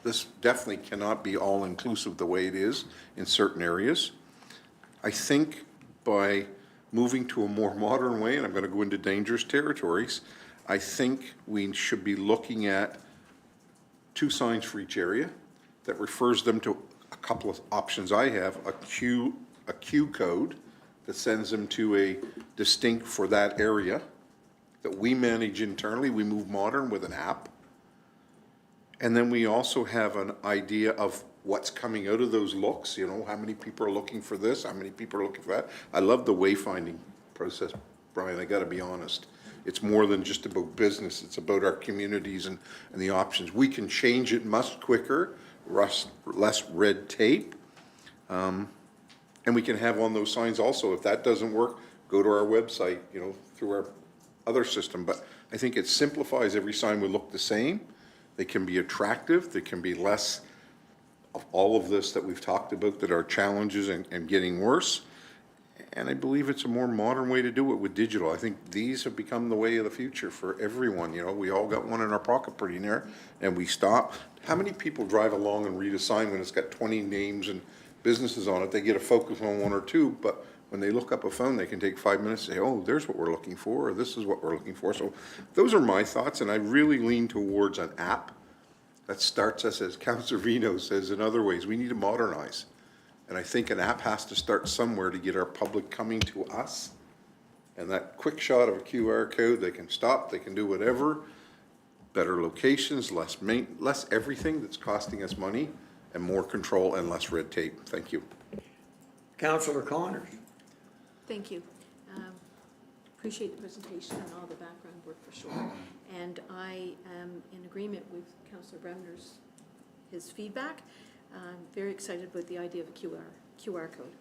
This definitely cannot be all-inclusive the way it is in certain areas. I think by moving to a more modern way, and I'm going to go into dangerous territories, I think we should be looking at 2 signs for each area that refers them to a couple of options I have, a Q code that sends them to a distinct for that area that we manage internally. We move modern with an app. And then we also have an idea of what's coming out of those looks, you know, how many people are looking for this, how many people are looking for that. I love the wayfinding process, Brian, I gotta be honest. It's more than just about business, it's about our communities and the options. We can change it much quicker, less red tape. And we can have on those signs also, if that doesn't work, go to our website, you know, through our other system. But I think it simplifies every sign will look the same. They can be attractive, they can be less of all of this that we've talked about that are challenges and getting worse. And I believe it's a more modern way to do it with digital. I think these have become the way of the future for everyone. You know, we all got one in our pocket pretty near, and we stop. How many people drive along and read a sign when it's got 20 names and businesses on it? They get a focus on 1 or 2, but when they look up a phone, they can take 5 minutes and say, oh, there's what we're looking for, or this is what we're looking for. So those are my thoughts, and I really lean towards an app that starts us, as Councillor Vino says in other ways, we need to modernize. And I think an app has to start somewhere to get our public coming to us. And that quick shot of a QR code, they can stop, they can do whatever. Better locations, less everything that's costing us money, and more control and less red tape. Thank you. Councillor Connors. Thank you. Appreciate the presentation and all the background work for sure. And I am in agreement with Councillor Bremner's, his feedback. I'm very excited about the idea of a QR code.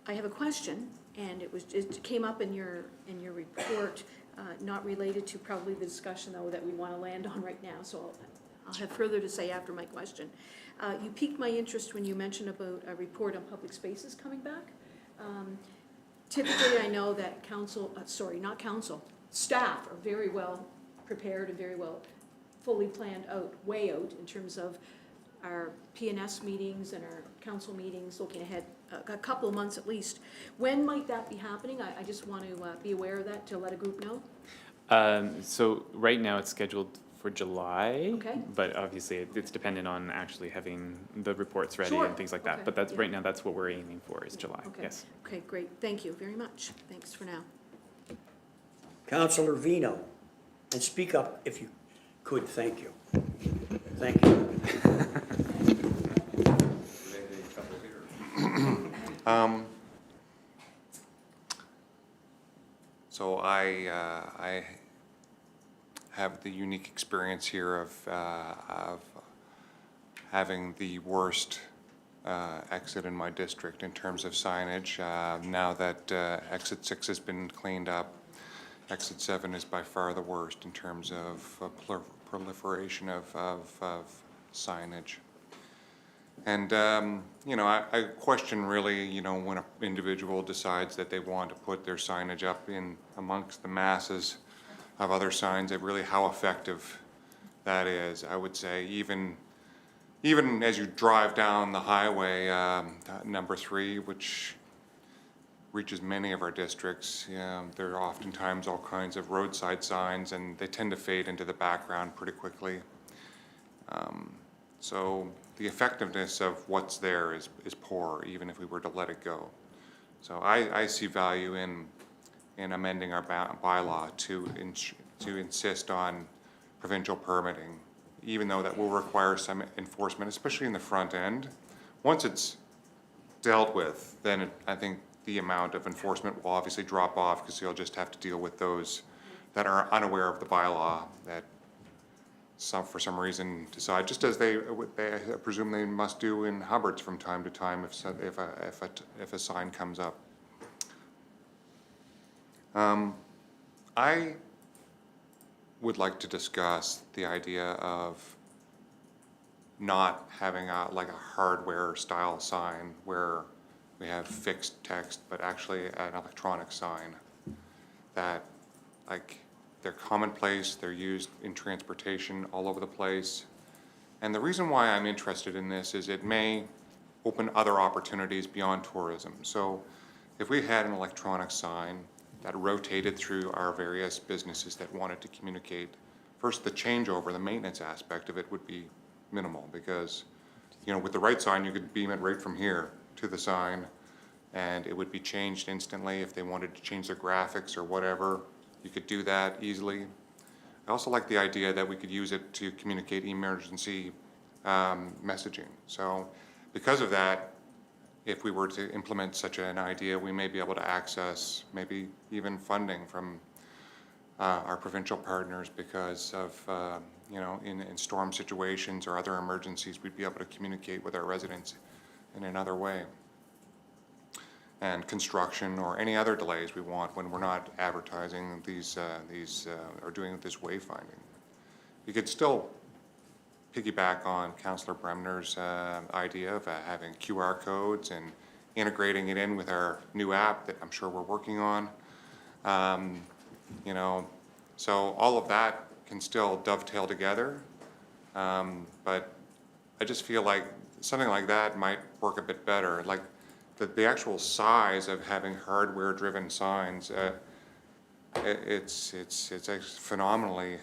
I have a question, and it came up in your report, not related to probably the discussion though that we want to land on right now. So I'll have further to say after my question. You piqued my interest when you mentioned about a report on public spaces coming back. Typically, I know that staff are very well prepared and very well fully planned out, way out in terms of our P&S meetings and our council meetings, looking ahead a couple of months at least. When might that be happening? I just want to be aware of that to let a group know. So right now it's scheduled for July. Okay. But obviously it's dependent on actually having the reports ready Sure. and things like that. Okay. But that's Yeah. right now, that's what we're aiming for, is July, Okay. yes. Okay, great. Thank you very much. Thanks for now. Councillor Vino. And speak up if you could, thank you. Thank you. So I have the unique experience here of having the worst exit in my district in terms of signage. Now that exit 6 has been cleaned up, exit 7 is by far the worst in terms of proliferation of signage. And, you know, I question really, you know, when an individual decides that they want to put their signage up in amongst the masses, other signs, and really how effective that is. I would say even as you drive down the highway, number 3, which reaches many of our districts, there are oftentimes all kinds of roadside signs, and they tend to fade into the background pretty quickly. So the effectiveness of what's there is poor, even if we were to let it go. So I see value in amending our bylaw to insist on provincial permitting, even though that will require some enforcement, especially in the front end. Once it's dealt with, then I think the amount of enforcement will obviously drop off, because you'll just have to deal with those that are unaware of the bylaw, that for some reason decide, just as they I presume they must do in Hubbards from time to time if a sign comes up. I would like to discuss the idea of not having like a hardware style sign where we have fixed text, but actually an electronic sign that, like, they're commonplace, they're used in transportation all over the place. And the reason why I'm interested in this is it may open other opportunities beyond tourism. So if we had an electronic sign that rotated through our various businesses that wanted to communicate, first, the changeover, the maintenance aspect of it would be minimal, because, you know, with the right sign, you could beam it right from here to the sign, and it would be changed instantly. If they wanted to change their graphics or whatever, you could do that easily. I also like the idea that we could use it to communicate emergency messaging. So because of that, if we were to implement such an idea, we may be able to access maybe even funding from our provincial partners, because of, you know, in storm situations or other emergencies, we'd be able to communicate with our residents in another way. And construction or any other delays we want when we're not advertising these or doing this wayfinding. You could still piggyback on Councillor Bremner's idea of having QR codes and integrating it in with our new app that I'm sure we're working on. You know, so all of that can still dovetail together, but I just feel like something like that might work a bit better. Like the actual size of having hardware-driven signs, it's phenomenally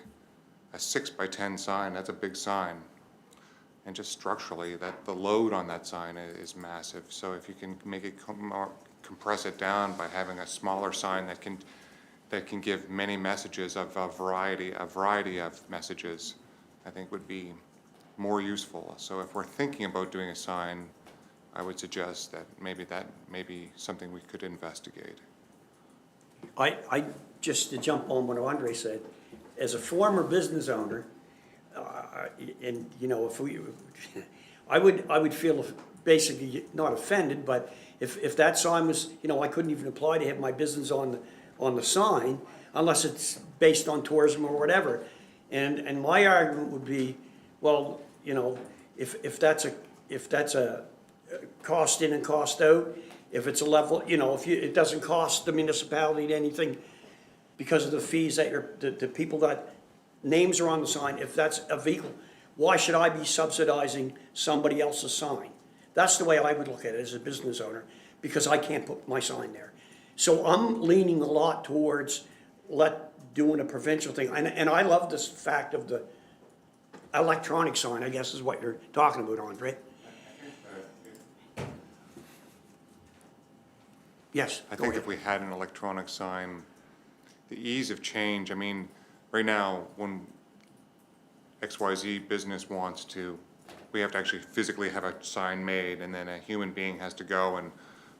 a 6x10 sign. That's a big sign, and just structurally, that the load on that sign is massive. So if you can make it compress it down by having a smaller sign that can give many messages of a variety of messages, I think would be more useful. So if we're thinking about doing a sign, I would suggest that may be something we could investigate. I just to jump on what Andre said, as a former business owner, and you know, if we, I would feel basically not offended, but if that sign was, you know, I couldn't even apply to have my business on the sign unless it's based on tourism or whatever. And my argument would be, well, you know, if that's a cost in and cost out, if it's a level, you know, it doesn't cost the municipality anything because of the fees that the people that names are on the sign, if that's a vehicle, why should I be subsidizing somebody else's sign? That's the way I would look at it as a business owner, because I can't put my sign there. So I'm leaning a lot towards doing a provincial thing. And I love this fact of the electronic sign, I guess is what you're talking about, Andre. Yes. I think if we had an electronic sign, the ease of change, I mean, right now, when XYZ business wants to, we have to actually physically have a sign made, and then a human being has to go and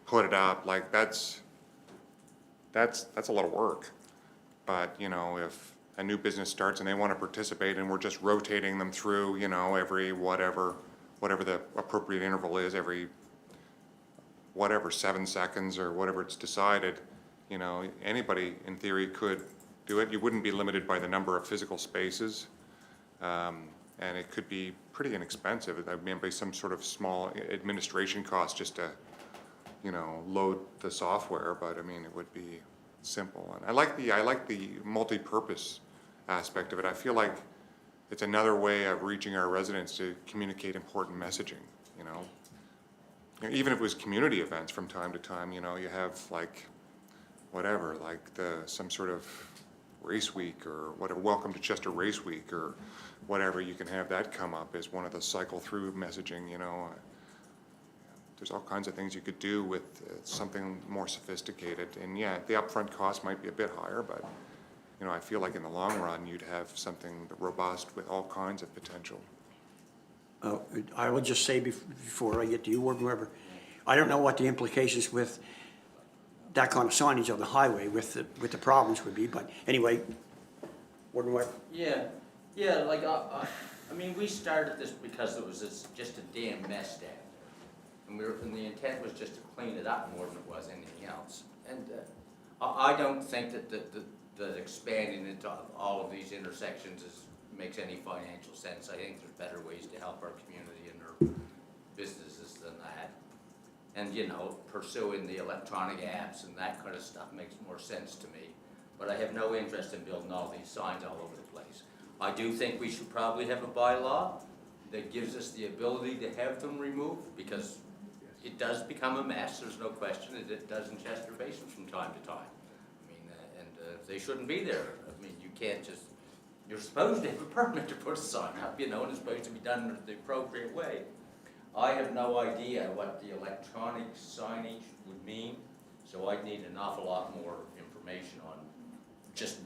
put it up. Like, that's a lot of work. But, you know, if a new business starts and they want to participate and we're just rotating them through, you know, every whatever the appropriate interval is, every 7 seconds or whatever it's decided, you know, anybody in theory could do it. You wouldn't be limited by the number of physical spaces, and it could be pretty inexpensive. I mean, by some sort of small administration cost just to, you know, load the software, but I mean, it would be simple. And I like the multi-purpose aspect of it. I feel like it's another way of reaching our residents to communicate important messaging, you know? Even if it was community events from time to time, you know, you have like, whatever, like some sort of race week or whatever, welcome to Chester Race Week or whatever, you can have that come up as one of the cycle through messaging, you know. There's all kinds of things you could do with something more sophisticated. And yeah, the upfront cost might be a bit higher, but you know, I feel like in the long run, you'd have something robust with all kinds of potential. I will just say before I get to you, Ward Member, I don't know what the implications with that kind of signage on the highway with the problems would be, but anyway, Ward Member. Yeah, like, I mean, we started this because it was just a damn mess down there. And the intent was just to clean it up more than it was anything else. And I don't think that expanding into all of these intersections makes any financial sense. I think there's better ways to help our community and our businesses than that. And, you know, pursuing the electronic apps and that kind of stuff makes more sense to me. But I have no interest in building all these signs all over the place. I do think we should probably have a bylaw that gives us the ability to have them removed, because it does become a mess, there's no question, it does in Chester Basin from time to time. I mean, they shouldn't be there. I mean, you can't just, you're supposed to have a permit to put a sign up, you know, and it's supposed to be done the appropriate way. I have no idea what the electronic signage would mean, so I'd need an awful lot more information on just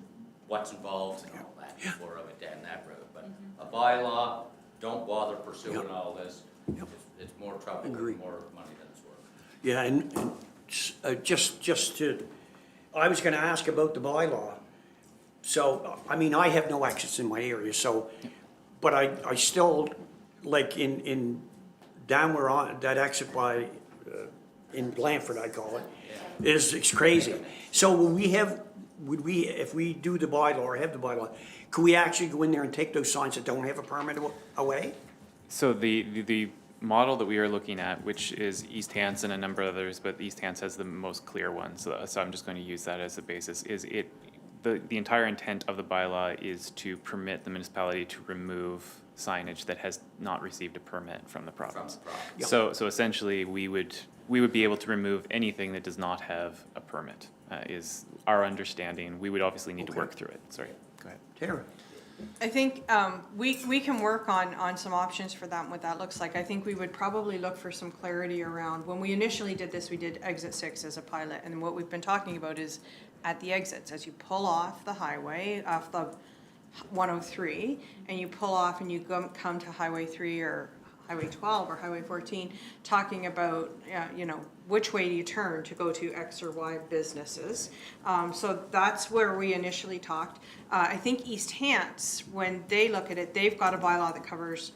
what's involved and all that before I went down that road. But a bylaw, don't bother pursuing all this. It's more trouble and more money than it's worth. Yeah, and just to, I was gonna ask about the bylaw. So, I mean, I have no exits in my area, so, but I still, like in down where on, that exit by, in Blandford, I call it, it's crazy. So would we, if we do the bylaw or have the bylaw, could we actually go in there and take those signs that don't have a permit away? So the model that we are looking at, which is East Hants and a number of others, but East Hants has the most clear one, so I'm just going to use that as a basis, is the entire intent of the bylaw is to permit the municipality to remove signage that has not received a permit from the province. So essentially, we would be able to remove anything that does not have a permit, is our understanding. We would obviously need to work through it. Sorry, go ahead. Tara? I think we can work on some options for that and what that looks like. I think we would probably look for some clarity around, when we initially did this, we did exit 6 as a pilot, and what we've been talking about is at the exits, as you pull off the highway, off the 103, and you pull off and you come to Highway 3 or Highway 12 or Highway 14, talking about, you know, which way do you turn to go to X or Y businesses. So that's where we initially talked. I think East Hants, when they look at it, they've got a bylaw that covers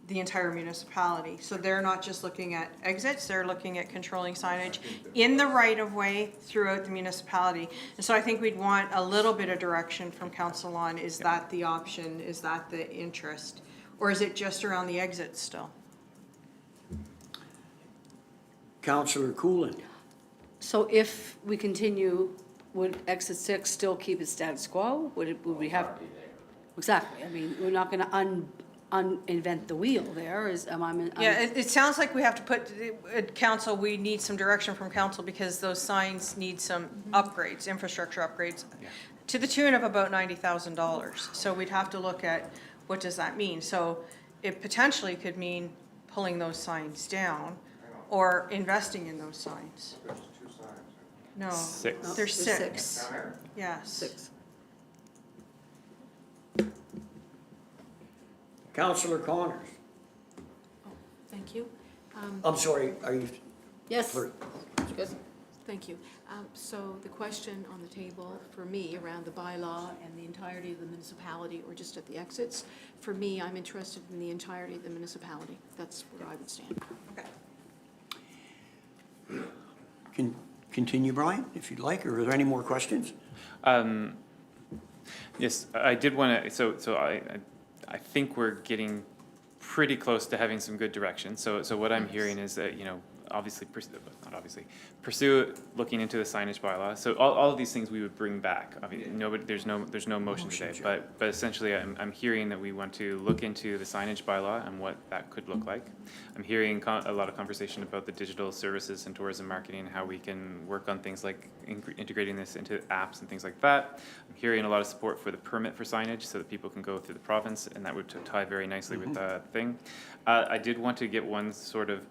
the entire municipality. So they're not just looking at exits, they're looking at controlling signage in the right-of-way throughout the municipality. And so I think we'd want a little bit of direction from council on, is that the option, is that the interest? Or is it just around the exits still? Councillor Coolin? So if we continue, would exit 6 still keep its status quo? Would we have? Exactly, I mean, we're not gonna uninvent the wheel there, Yeah, it sounds like we have to put, council, we need some direction from council, because those signs need some upgrades, infrastructure upgrades, to the tune of about $90,000. So we'd have to look at, what does that mean? So it potentially could mean pulling those signs down or investing in those signs. There's 2 signs. No. 6. There's 6. 6. Down there? Yes. 6. Councillor Connors? Thank you. I'm sorry, are you? Yes. Good. Thank you. So the question on the table for me around the bylaw and the entirety of the municipality, or just at the exits, for me, I'm interested in the entirety of the municipality. That's where I would stand. Okay. Continue, Brian, if you'd like, or are there any more questions? Yes, I did want to, so I think we're getting pretty close to having some good direction. So what I'm hearing is that, you know, pursue looking into the signage bylaw. So all of these things we would bring back. I mean, nobody, there's no motion today, but essentially I'm hearing that we want to look into the signage bylaw and what that could look like. I'm hearing a lot of conversation about the digital services and tourism marketing, how we can work on things like integrating this into apps and things like that. I'm hearing a lot of support for the permit for signage so that people can go through the province, and that would tie very nicely with the thing. I did want to get one sort of,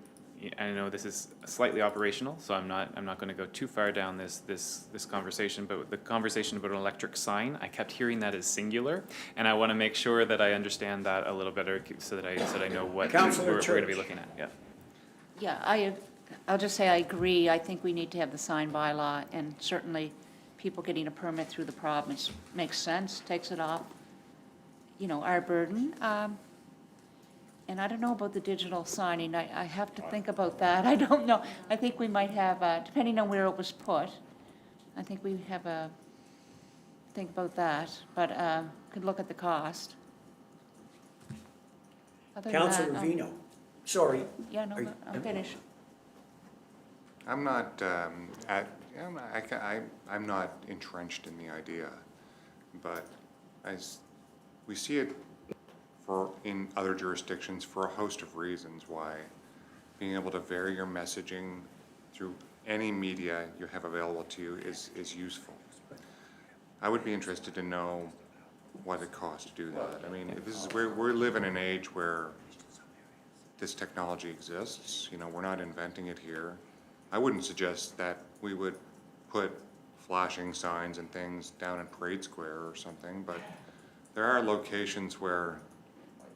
I know this is slightly operational, so I'm not going to go too far down this conversation, but the conversation about an electric sign, I kept hearing that as singular, and I want to make sure that I understand that a little better so that I know what we're going to be looking at. Yeah. Yeah, I'll just say I agree. I think we need to have the sign bylaw, and certainly people getting a permit through the province makes sense, takes it off, our burden. And I don't know about the digital signing. I have to think about that. I don't know. I think we might have, depending on where it was put, I think we have a, think about that, but could look at the cost. Other than Councillor that, Vino, sorry. Yeah, no, Are you- I'm finished. I'm not, I'm not entrenched in the idea, but we see it in other jurisdictions for a host of reasons why being able to vary your messaging through any media you have available to you is useful. I would be interested to know what it costs to do that. I mean, we live in an age where this technology exists. We're not inventing it here. I wouldn't suggest that we would put flashing signs and things down in Parade Square or something, but there are locations where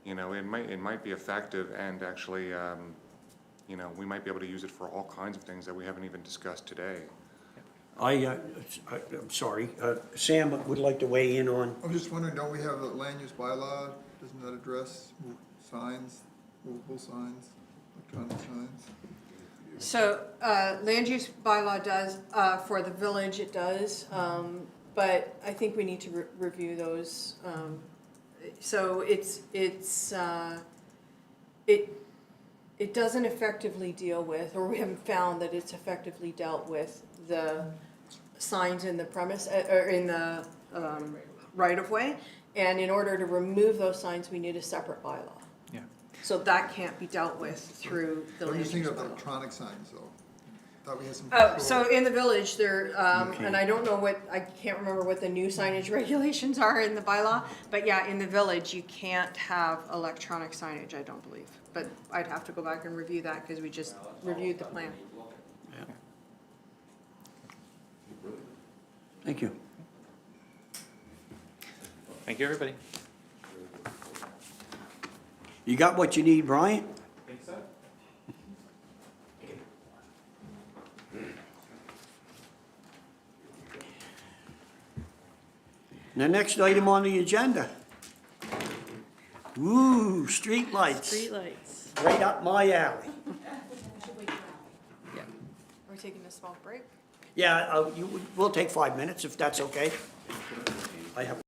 it might be effective, and actually, we might be able to use it for all kinds of things that we haven't even discussed today. I'm sorry, Sam would like to weigh in on, I'm just wondering, don't we have a land use bylaw? Doesn't that address signs, movable signs, electronic signs? So, land use bylaw does, for the village, it does, but I think we need to review those. So it doesn't effectively deal with, or we haven't found that it's effectively dealt with the signs in the premise, or in the right of way. And in order to remove those signs, we need a separate bylaw. Yeah. So that can't be dealt with through the I'm land just use thinking of bylaw. electronic signs, though. Thought we had some Oh, control. so in the village, there, Okay. and I don't know I can't remember what the new signage regulations are in the bylaw, but yeah, in the village, you can't have electronic signage, I don't believe. But I'd have to go back and review that, because we just reviewed the plan. thank you. Thank you, everybody. You got what you need, Brian? Think so. The next item on the agenda. Ooh, streetlights, Streetlights. right up my alley. Are we taking a small break? Yeah, we'll take 5 minutes if that's okay. I have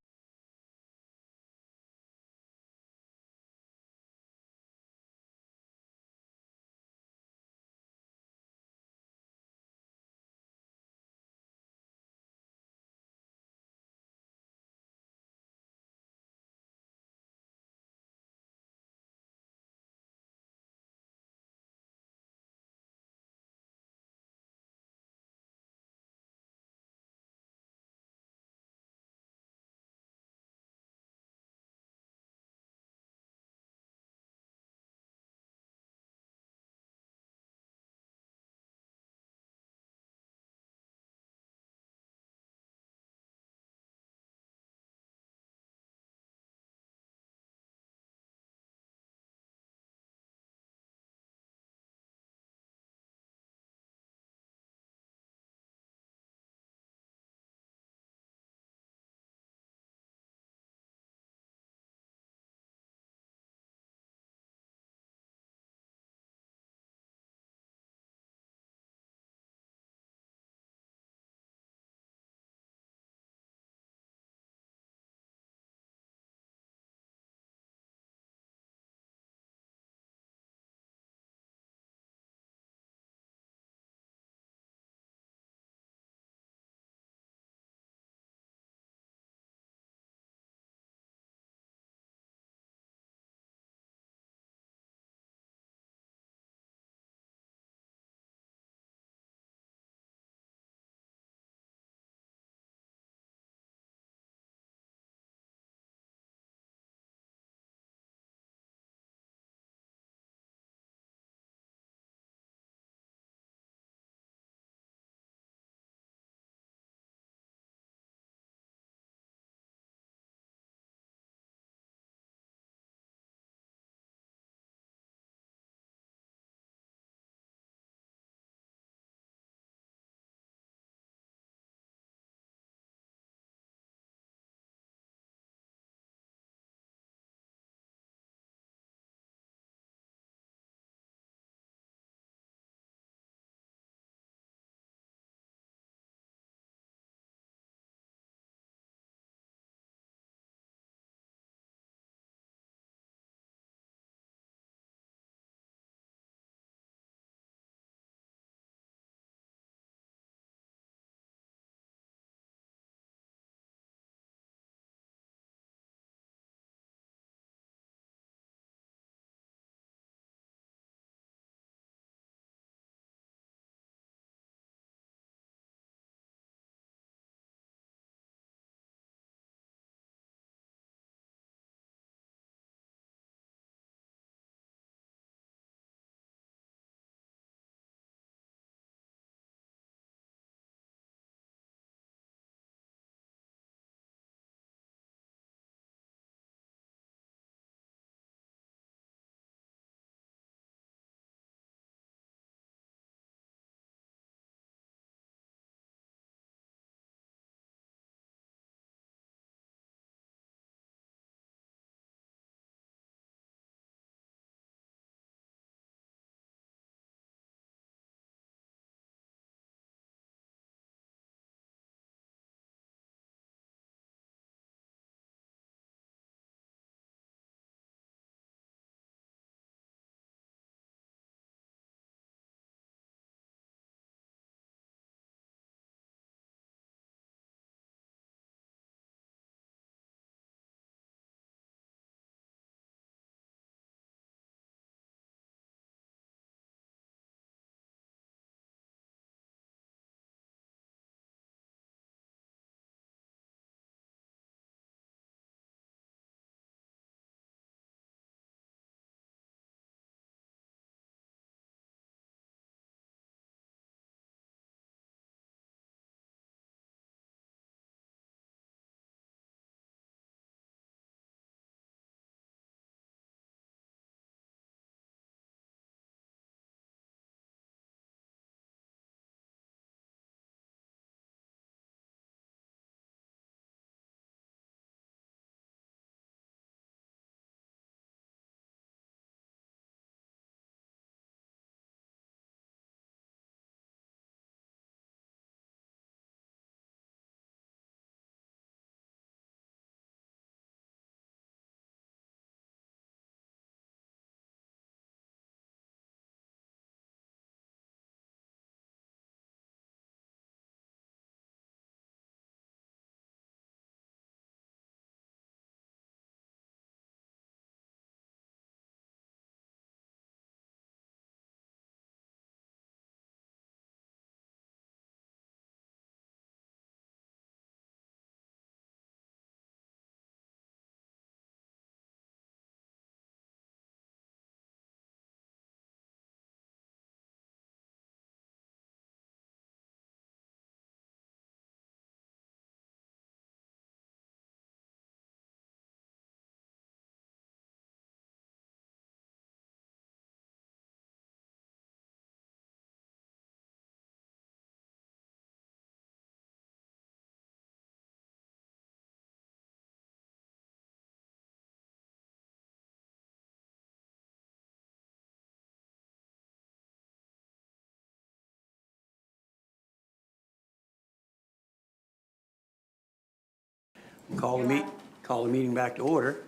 Call the meeting back to order.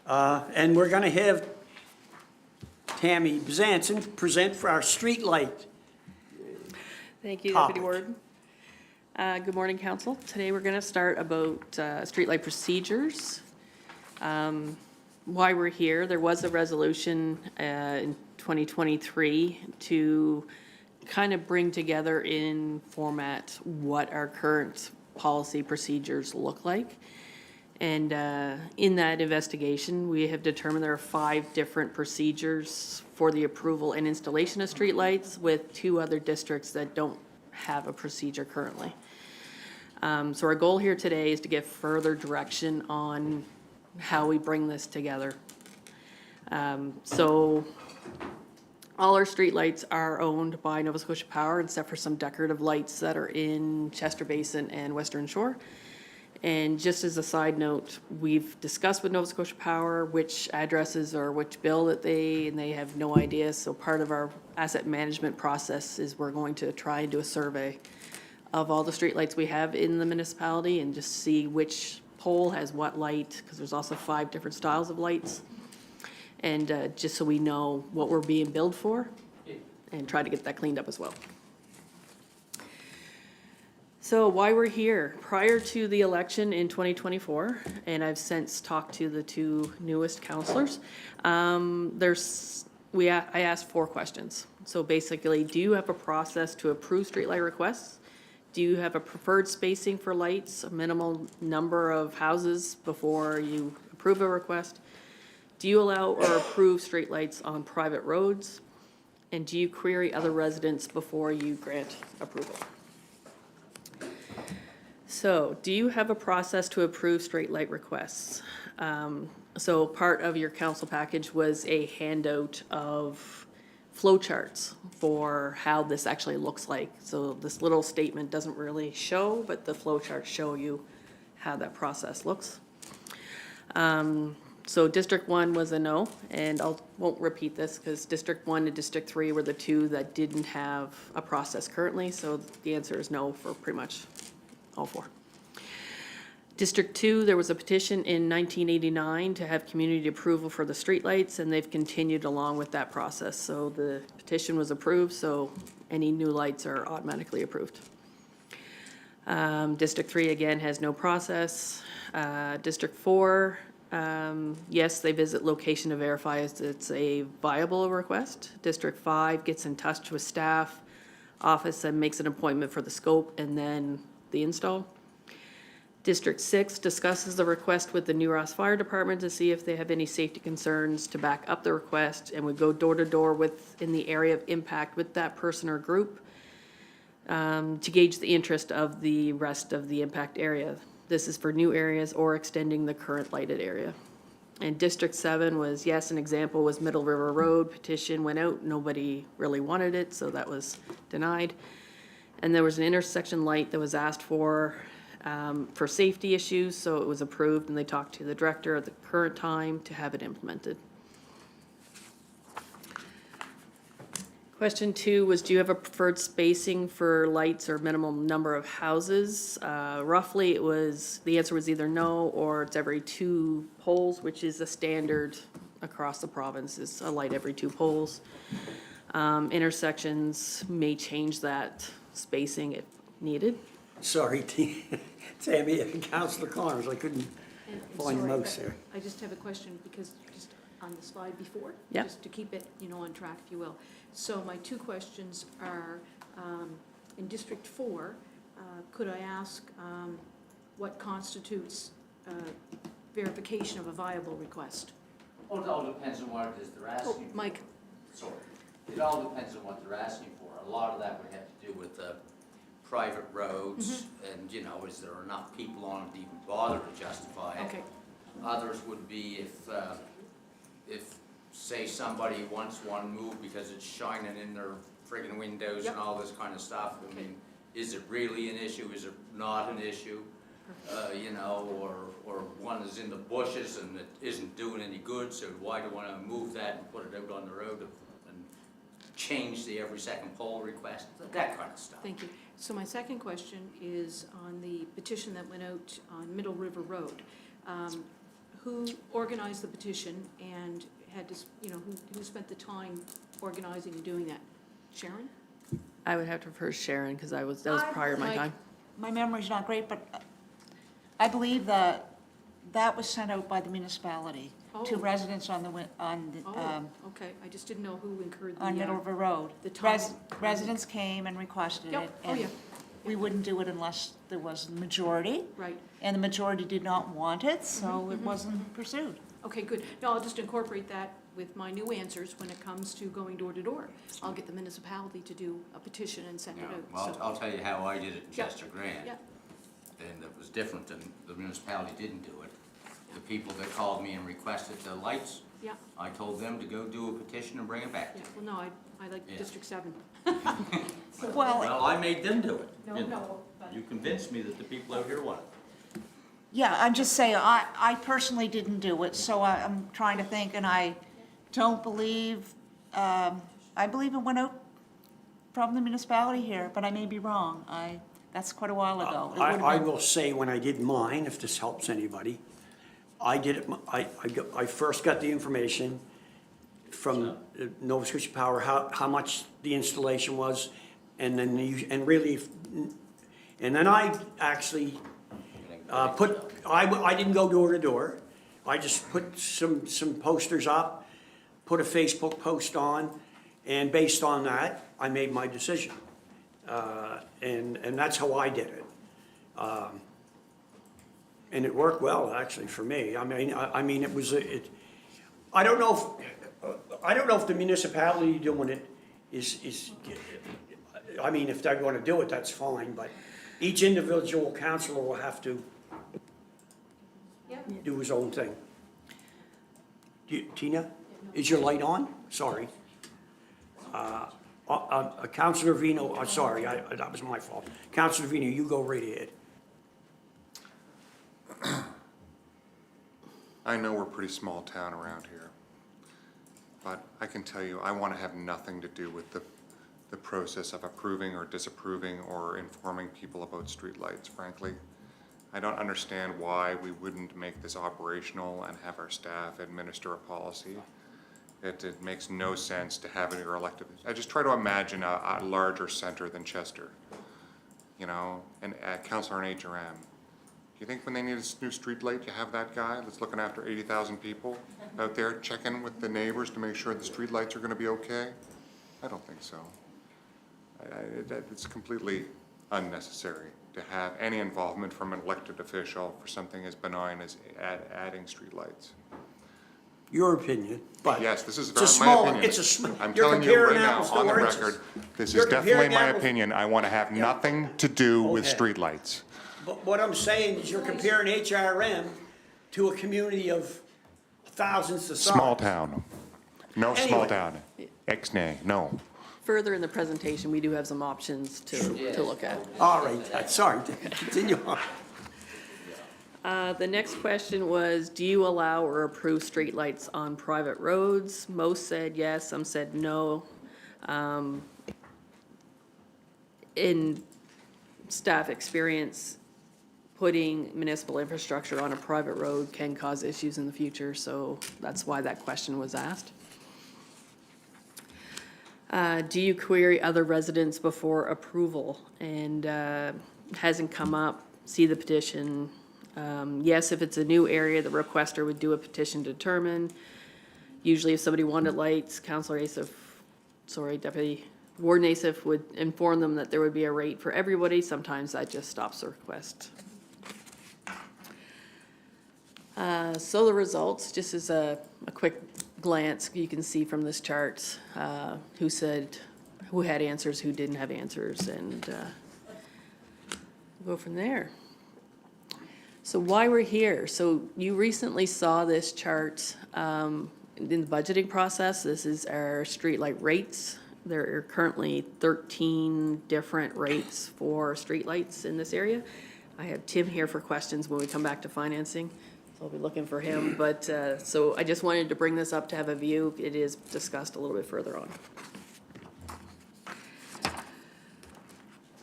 And we're gonna have Tammy Bezanson present for our street light. Thank you, Topic. Deputy Warden. Good morning, council. Today we're gonna start about streetlight procedures. Why we're here, there was a resolution in 2023 to kind of bring together in format what our current policy procedures look like. And in that investigation, we have determined there are 5 different procedures for the approval and installation of streetlights, with 2 other districts that don't have a procedure currently. So our goal here today is to get further direction on how we bring this together. So all our streetlights are owned by Nova Scotia Power, except for some decorative lights that are in Chester Basin and Western Shore. And just as a side note, we've discussed with Nova Scotia Power which addresses or which bill that and they have no idea. So part of our asset management process is we're going to try and do a survey of all the streetlights we have in the municipality and just see which pole has what light, because there's also 5 different styles of lights. And just so we know what we're being billed for and try to get that cleaned up as well. So why we're here, prior to the election in 2024, and I've since talked to the 2 newest councillors, I asked 4 questions. So basically, do you have a process to approve streetlight requests? Do you have a preferred spacing for lights, a minimal number of houses before you approve a request? Do you allow or approve streetlights on private roads? And do you query other residents before you grant approval? So, do you have a process to approve streetlight requests? So part of your council package was a handout of flowcharts for how this actually looks like. So this little statement doesn't really show, but the flowcharts show you how that process looks. So District 1 was a no, and won't repeat this because District 1 and District 3 were the 2 that didn't have a process currently, so the answer is no for pretty much all 4. District 2, there was a petition in 1989 to have community approval for the streetlights, and they've continued along with that process. So the petition was approved, so any new lights are automatically approved. District 3, again, has no process. District 4, yes, they visit location to verify if it's a viable request. District 5 gets in touch with staff, office, and makes an appointment for the scope and then the install. District 6 discusses the request with the New Ross Fire Department to see if they have any safety concerns to back up the request, and would go door to door in the area of impact with that person or group to gauge the interest of the rest of the impact area. This is for new areas or extending the current lighted area. And District 7 was, yes, an example was Middle River Road, petition went out, nobody really wanted it, so that was denied. And there was an intersection light that was asked for safety issues, so it was approved, and they talked to the director at the current time to have it implemented. Question 2 was, do you have a preferred spacing for lights or minimum number of houses? Roughly, the answer was either no, or it's every 2 poles, which is a standard across the province, is a light every 2 poles. Intersections may change that spacing if needed. Sorry, Tammy, Councillor Connors, I couldn't And find the sorry, mouse there. I just have a question, because just on the slide before, Yep. just to keep it, on track, if you will. So my 2 questions are, in District 4, could I ask what constitutes verification of a viable request? Well, it all depends on what it is they're asking for. Mike, Sorry. It all depends on what they're asking for. A lot of that would have to do with private roads and, is there enough people on it to even bother to justify it? okay, Others would be if, say, somebody wants one moved because it's shining in their friggin' windows and Yep. all this kind of stuff. I mean, is it really an issue? Is it not an issue? Or one is in the bushes and it isn't doing any good, so why do you want to move that and put it out on the road and change the every second pole request? That kind of stuff. thank you. So my second question is on the petition that went out on Middle River Road. Who organized the petition and had to, who spent the time organizing and doing that? Sharon? I would have to refer to Sharon, because that was prior to my time. My memory's not great, but I believe that was sent out by the municipality to Oh. residents on the, Oh, okay, I just didn't know who incurred the. on Middle River Road. the time. Residents came and requested Yep. it. Oh, and yeah. We wouldn't do it unless there was a majority, Right, and the majority did not want it, so it wasn't pursued. okay, good. No, I'll just incorporate that with my new answers when it comes to going door to door. I'll get the municipality to do a petition and send it Yeah, out, well, so. I'll tell you how I did it in Yeah. Chester Grand. Yeah. And it was different than, the municipality didn't do it. The people that called me and requested the lights, Yeah, I told them to go do a petition and bring it back. yeah, well, no, I like Yeah. District 7. Well, Well, I made them do it. No, you know. no, but. You convinced me that the people out here want it. yeah, I'm just saying, I personally didn't do it, so I'm trying to think, and I don't believe, I believe it went out from the municipality here, but I may be wrong. That's quite a while ago. It would've I been- will say, when I did mine, if this helps anybody, I did it, I first got the information from Nova Scotia Power, how much the installation was, and then and then I actually I didn't go door to door. I just put some posters up, put a Facebook post on, and based on that, I made my decision. And that's how I did it. And it worked well, actually, for me. I mean, it was, I don't know if the municipality doing it is, I mean, if they're gonna do it, that's fine, but each individual councillor will have to do his own thing. Tina, is your light on? Sorry. Councillor Vino, sorry, that was my fault. Councillor Vino, you go right ahead. I know we're a pretty small town around here, but I can tell you, I want to have nothing to do with the process of approving or disapproving or informing people about streetlights, frankly. I don't understand why we wouldn't make this operational and have our staff administer a policy. It makes no sense to have your elected, I just try to imagine a larger center than Chester, you know, and councillor in HRM. Do you think when they need a new street light, you have that guy that's looking after 80,000 people out there checking with the neighbors to make sure the street lights are gonna be okay? I don't think so. It's completely unnecessary to have any involvement from an elected official for something as benign as adding street lights. Your opinion, but. Yes, this is It's a my small, opinion. it's a small. I'm telling you right now, on the record, this is definitely my opinion. I want to have nothing to do with Okay. streetlights. But what I'm saying is you're comparing HRM to a community of thousands the size. Small town. No small Anyway. town. Ixnay, no. Further in the presentation, we do have some options to look at. All right, sorry, continue on. The next question was, do you allow or approve streetlights on private roads? Most said yes, some said no. In staff experience, putting municipal infrastructure on a private road can cause issues in the future, so that's why that question was asked. Do you query other residents before approval? And hasn't come up, see the petition. Yes, if it's a new area, the requester would do a petition to determine. Usually if somebody wanted lights, Deputy Warden Asif would inform them that there would be a rate for everybody. Sometimes that just stops the request. So the results, just as a quick glance, you can see from this chart, who had answers, who didn't have answers, and we'll go from there. So why we're here, so you recently saw this chart in the budgeting process. This is our streetlight rates. There are currently 13 different rates for streetlights in this area. I have Tim here for questions when we come back to financing, so I'll be looking for him. But, so I just wanted to bring this up to have a view. It is discussed a little bit further on.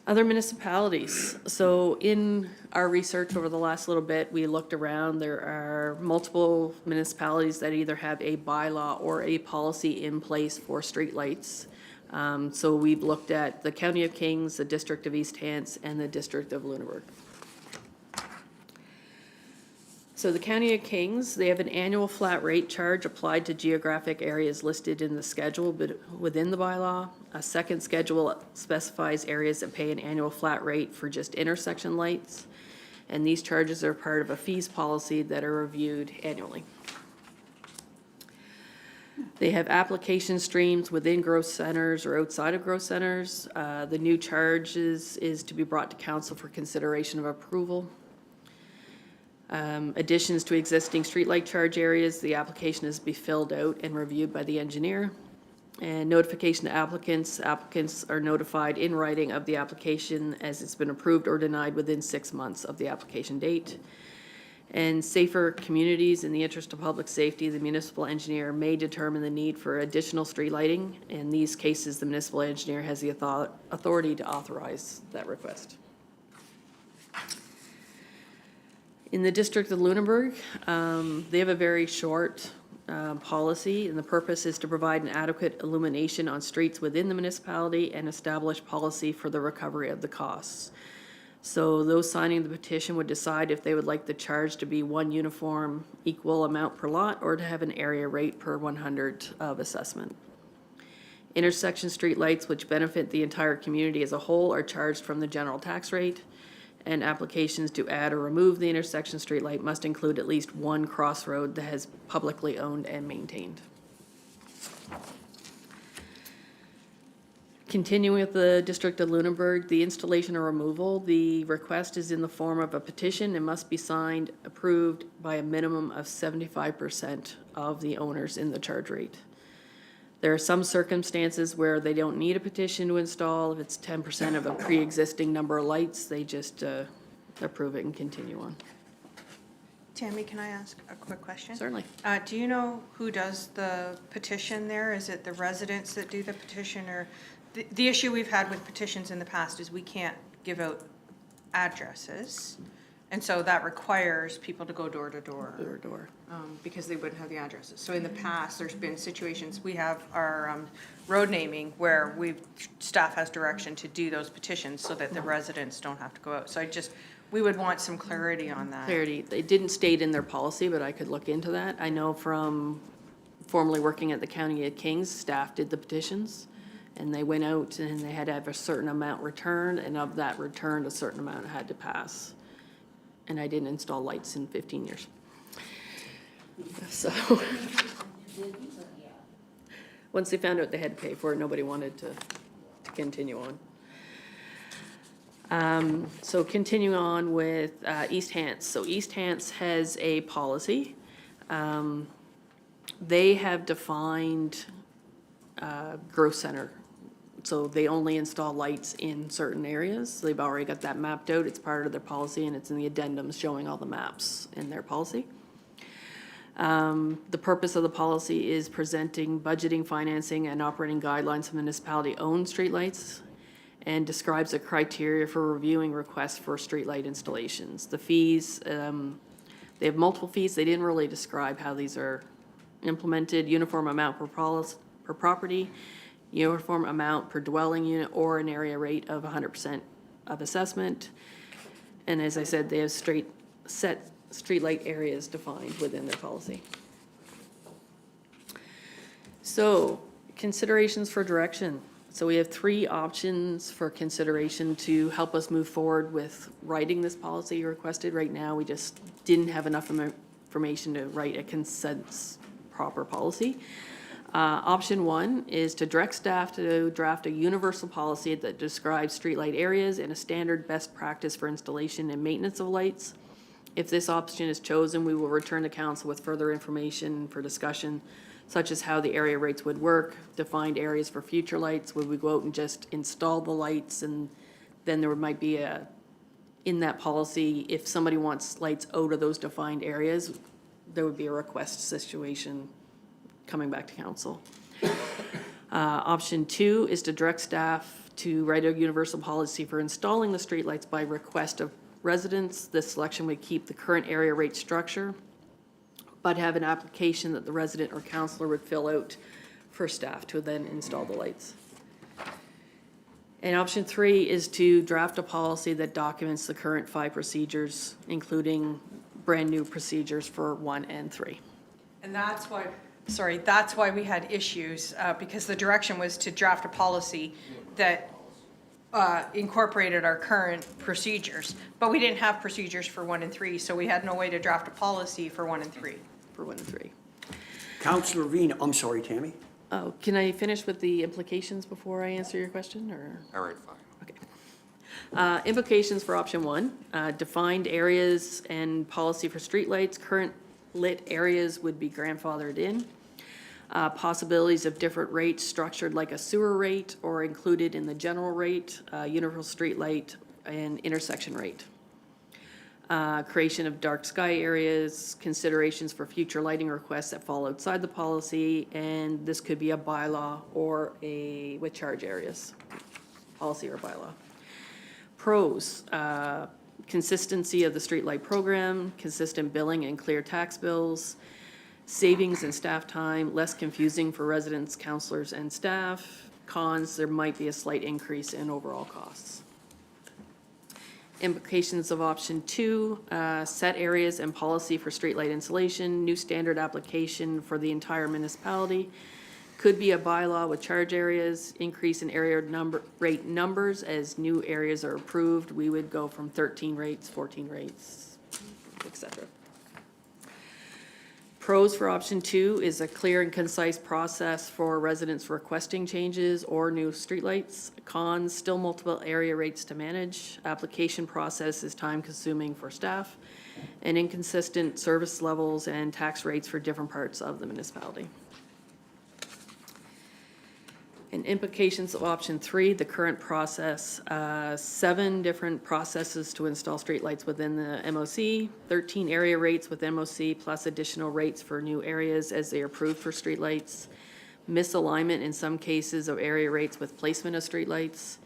Other municipalities. So in our research over the last little bit, we looked around. There are multiple municipalities that either have a bylaw or a policy in place for streetlights. So we've looked at the County of Kings, the District of East Hants, and the District of Lunenburg. So the County of Kings, they have an annual flat rate charge applied to geographic areas listed in the schedule but within the bylaw. A second schedule specifies areas that pay an annual flat rate for just intersection lights. And these charges are part of a fees policy that are reviewed annually. They have application streams within growth centers or outside of growth centers. The new charges is to be brought to council for consideration of approval. Additions to existing streetlight charge areas, the application is to be filled out and reviewed by the engineer. And notification to applicants, applicants are notified in writing of the application as it's been approved or denied within 6 months of the application date. And safer communities, in the interest of public safety, the municipal engineer may determine the need for additional street lighting. In these cases, the municipal engineer has the authority to authorize that request. In the District of Lunenburg, they have a very short policy, and the purpose is to provide an adequate illumination on streets within the municipality and establish policy for the recovery of the costs. So those signing the petition would decide if they would like the charge to be one uniform equal amount per lot or to have an area rate per 100 of assessment. Intersection streetlights which benefit the entire community as a whole are charged from the general tax rate. And applications to add or remove the intersection streetlight must include at least one crossroad that has publicly owned and maintained. Continuing with the District of Lunenburg, the installation or removal, the request is in the form of a petition and must be signed, approved by a minimum of 75% of the owners in the charge rate. There are some circumstances where they don't need a petition to install. If it's 10% of a pre-existing number of lights, they just approve it and continue on. Tammy, can I ask a quick question? Certainly. Do you know who does the petition there? Is it the residents that do the petition, or the issue we've had with petitions in the past is we can't give out addresses. And so that requires people to go door to door. Door to door. Because they wouldn't have the addresses. So in the past, there's been situations, we have our road naming where staff has direction to do those petitions so that the residents don't have to go out. So we would want some clarity on that. Clarity. They didn't state in their policy, but I could look into that. I know from formerly working at the County of Kings, staff did the petitions. And they went out and they had to have a certain amount returned, and of that returned, a certain amount had to pass. And I didn't install lights in 15 years. So, once they found out they had to pay for it, nobody wanted to continue on. So continuing on with East Hants. So East Hants has a policy. They have defined growth center. So they only install lights in certain areas. They've already got that mapped out. It's part of their policy and it's in the addendums showing all the maps in their policy. The purpose of the policy is presenting budgeting, financing, and operating guidelines for municipality-owned streetlights and describes the criteria for reviewing requests for streetlight installations. The fees, they have multiple fees. They didn't really describe how these are implemented. Uniform amount per property, uniform amount per dwelling unit, or an area rate of 100% of assessment. And as I said, they have set streetlight areas defined within their policy. So, considerations for direction. So we have 3 options for consideration to help us move forward with writing this policy requested. Right now, we just didn't have enough information to write a consensus proper policy. Option 1 is to direct staff to draft a universal policy that describes streetlight areas and a standard best practice for installation and maintenance of lights. If this option is chosen, we will return to council with further information for discussion, such as how the area rates would work, defined areas for future lights. Would we go out and just install the lights, and then there might be in that policy, if somebody wants lights out of those defined areas, there would be a request situation coming back to council. Option 2 is to direct staff to write a universal policy for installing the streetlights by request of residents. This selection would keep the current area rate structure, but have an application that the resident or counselor would fill out for staff to then install the lights. And option 3 is to draft a policy that documents the current 5 procedures, including brand-new procedures for 1 and 3. And that's why we had issues, because the direction was to draft a policy that incorporated our current procedures. But we didn't have procedures for 1 and 3, so we had no way to draft a policy for 1 and 3. For 1 and 3. Councillor Vina, I'm sorry, Tammy. Oh, can I finish with the implications before I answer your question, or? All right, fine. Okay. Implications for option 1, defined areas and policy for streetlights. Current lit areas would be grandfathered in. Possibilities of different rates structured like a sewer rate or included in the general rate, universal streetlight, and intersection rate. Creation of dark sky areas, considerations for future lighting requests that fall outside the policy, and this could be a bylaw or with charge areas, policy or bylaw. Pros, consistency of the streetlight program, consistent billing and clear tax bills, savings in staff time, less confusing for residents, counselors, and staff. Cons, there might be a slight increase in overall costs. Implications of option 2, set areas and policy for streetlight installation, new standard application for the entire municipality. Could be a bylaw with charge areas, increase in area rate numbers as new areas are approved. We would go from 13 rates, 14 rates, etc. Pros for option 2 is a clear and concise process for residents requesting changes or new streetlights. Cons, still multiple area rates to manage. Application process is time consuming for staff, and inconsistent service levels and tax rates for different parts of the municipality. And implications of option 3, the current process, 7 different processes to install streetlights within the MOC, 13 area rates with MOC plus additional rates for new areas as they are approved for streetlights, misalignment in some cases of area rates with placement of streetlights,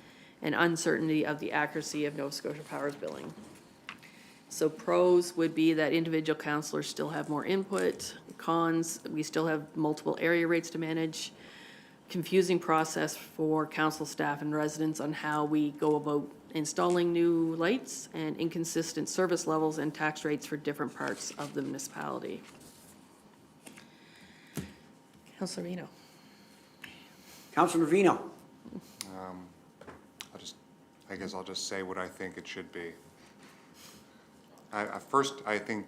and uncertainty of the accuracy of Nova Scotia Power's billing. So pros would be that individual counselors still have more input. Cons, we still have multiple area rates to manage. Confusing process for council staff and residents on how we go about installing new lights, and inconsistent service levels and tax rates for different parts of the municipality. Councillor Vino. Councillor Vino. I guess I'll just say what I think it should be. First, I think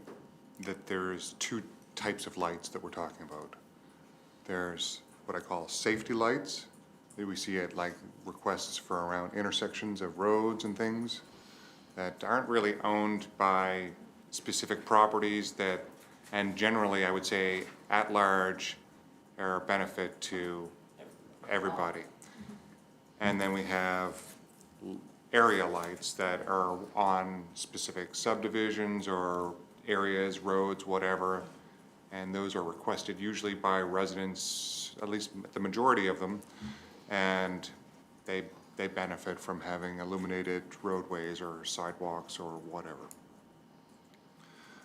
that there's 2 types of lights that we're talking about. There's what I call safety lights that we see at like requests for around intersections of roads and things that aren't really owned by specific properties that, and generally I would say at large, are a benefit to everybody. And then we have area lights that are on specific subdivisions or areas, roads, whatever, and those are requested usually by residents, at least the majority of them, and they benefit from having illuminated roadways or sidewalks or whatever.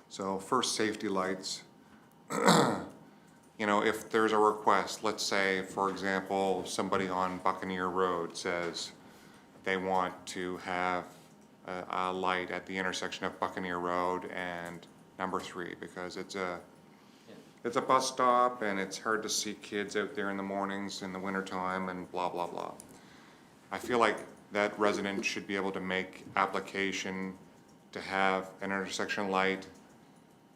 So first, safety lights. You know, if there's a request, let's say, for example, somebody on Buccaneer Road says they want to have a light at the intersection of Buccaneer Road and number 3 because it's a bus stop and it's hard to see kids out there in the mornings in the wintertime and blah, blah, blah. I feel like that resident should be able to make application to have an intersection light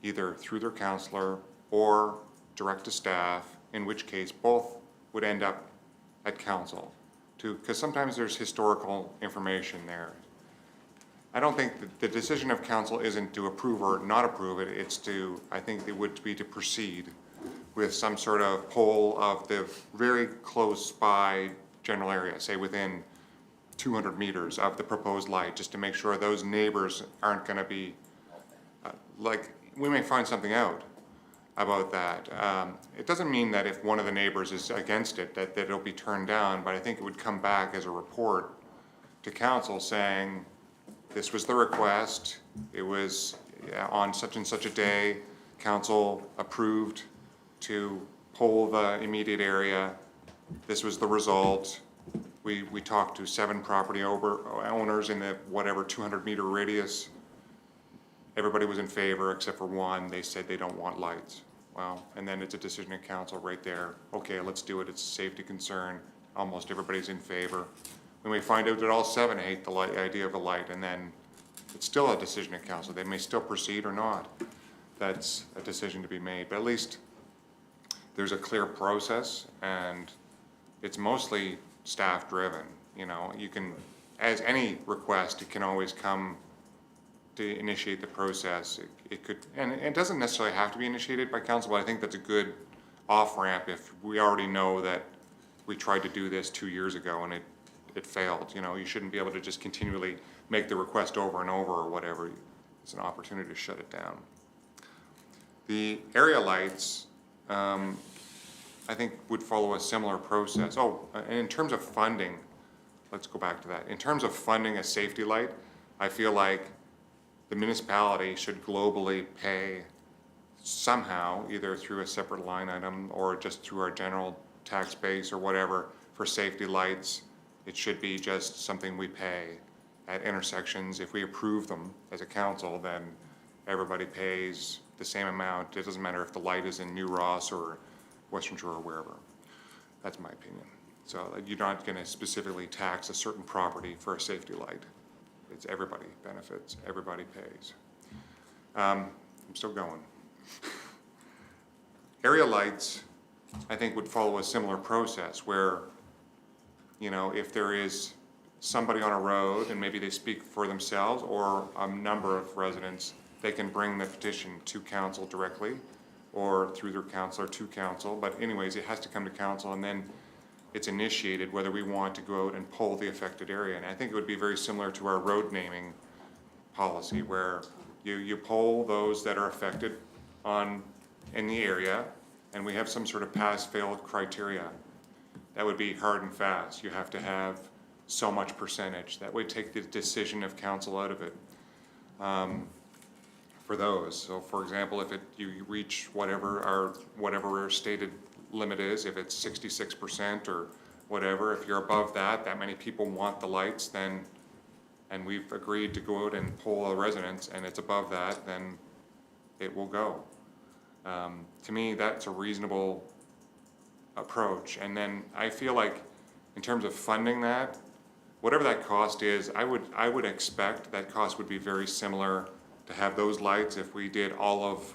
either through their counselor or direct to staff, in which case both would end up at council because sometimes there's historical information there. I don't think that the decision of council isn't to approve or not approve it, it's to, I think it would be to proceed with some sort of poll of the very close by general area, say within 200 meters of the proposed light, just to make sure those neighbors aren't gonna be, like, we may find something out. about that. It doesn't mean that if one of the neighbors is against it, that it'll be turned down, but I think it would come back as a report to council saying, this was the request, it was on such and such a day, council approved to poll the immediate area, this was the result. We talked to 7 property owners in the whatever 200-meter radius. Everybody was in favor except for one. They said they don't want lights. Well, and then it's a decision of council right there. Okay, let's do it. It's a safety concern. Almost everybody's in favor. We may find out that all 7 hate the idea of a light, and then it's still a decision of council. They may still proceed or not. That's a decision to be made. But at least there's a clear process, and it's mostly staff-driven. You know, you can, as any request, it can always come to initiate the process. It could, and it doesn't necessarily have to be initiated by council, but I think that's a good off-ramp if we already know that we tried to do this 2 years ago and it failed. You know, you shouldn't be able to just continually make the request over and over or whatever. It's an opportunity to shut it down. The area lights, I think would follow a similar process. Oh, and in terms of funding, let's go back to that. In terms of funding a safety light, I feel like the municipality should globally pay somehow, either through a separate line item or just through our general tax base or whatever, for safety lights. It should be just something we pay at intersections. If we approve them as a council, then everybody pays the same amount. It doesn't matter if the light is in New Ross or Western Shore or wherever. That's my opinion. So you're not going to specifically tax a certain property for a safety light. It's everybody benefits, everybody pays. I'm still going. Area lights, I think, would follow a similar process where, you know, if there is somebody on a road and maybe they speak for themselves or a number of residents, they can bring the petition to council directly or through their counselor to council. But anyways, it has to come to council, and then it's initiated whether we want to go out and poll the affected area. And I think it would be very similar to our road naming policy, where you poll those that are affected in the area, and we have some sort of pass-fail criteria. That would be hard and fast. You have to have so much percentage. That would take the decision of council out of it for those. So for example, if you reach whatever our stated limit is, if it's 66% or whatever, if you're above that many people want the lights, then, and we've agreed to go out and poll the residents and it's above that, then it will go. To me, that's a reasonable approach. And then I feel like in terms of funding that, whatever that cost is, I would expect that cost would be very similar to have those lights if we did all of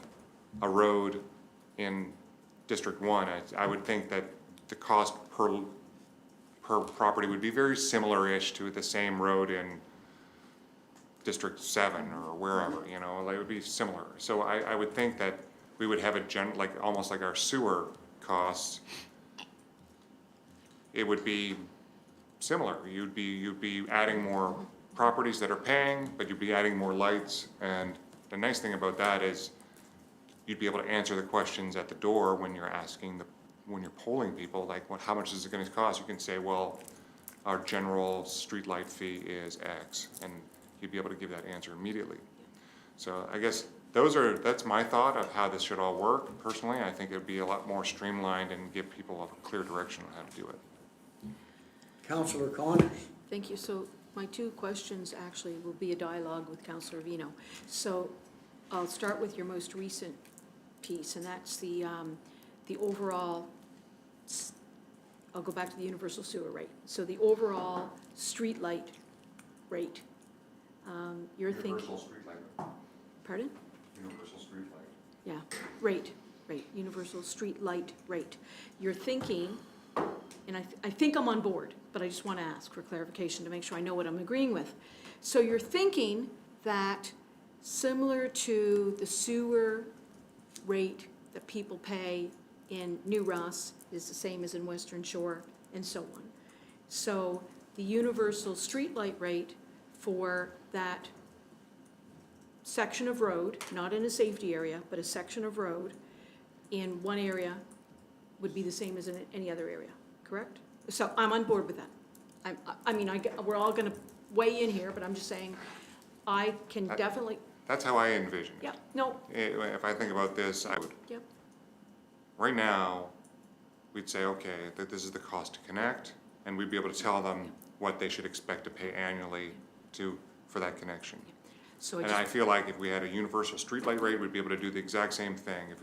a road in District 1. I would think that the cost per property would be very similar-ish to the same road in District 7 or wherever, you know, it would be similar. So I would think that we would have almost like our sewer costs, it would be similar. You'd be adding more properties that are paying, but you'd be adding more lights. And the nice thing about that is you'd be able to answer the questions at the door when you're when you're polling people, like, how much is it going to cost? You can say, well, our general streetlight fee is X, and you'd be able to give that answer immediately. So I guess that's my thought of how this should all work. Personally, I think it would be a lot more streamlined and give people a clear direction on how to do it. Councillor Connors. Thank you. So my 2 questions actually will be a dialogue with Councillor Vino. So I'll start with your most recent piece, and that's the overall, I'll go back to the universal sewer rate. So the overall street light rate, you're thinking. Universal street light. Pardon? Universal street light. Yeah, rate, universal street light rate. You're thinking, and I think I'm on board, but I just want to ask for clarification to make sure I know what I'm agreeing with. So you're thinking that similar to the sewer rate that people pay in New Ross is the same as in Western Shore and so on. So the universal streetlight rate for that section of road, not in a safety area, but a section of road, in one area would be the same as in any other area, correct? So I'm on board with that. We're all gonna weigh in here, but I'm just saying, I can definitely, That's how I envision it. yeah, no, If I think about this, I would, yep, right now, we'd say, okay, that this is the cost to connect, and we'd be able to tell them what they should expect to pay annually for that connection. so And I feel like if we had a universal streetlight rate, we'd be able to do the exact same thing.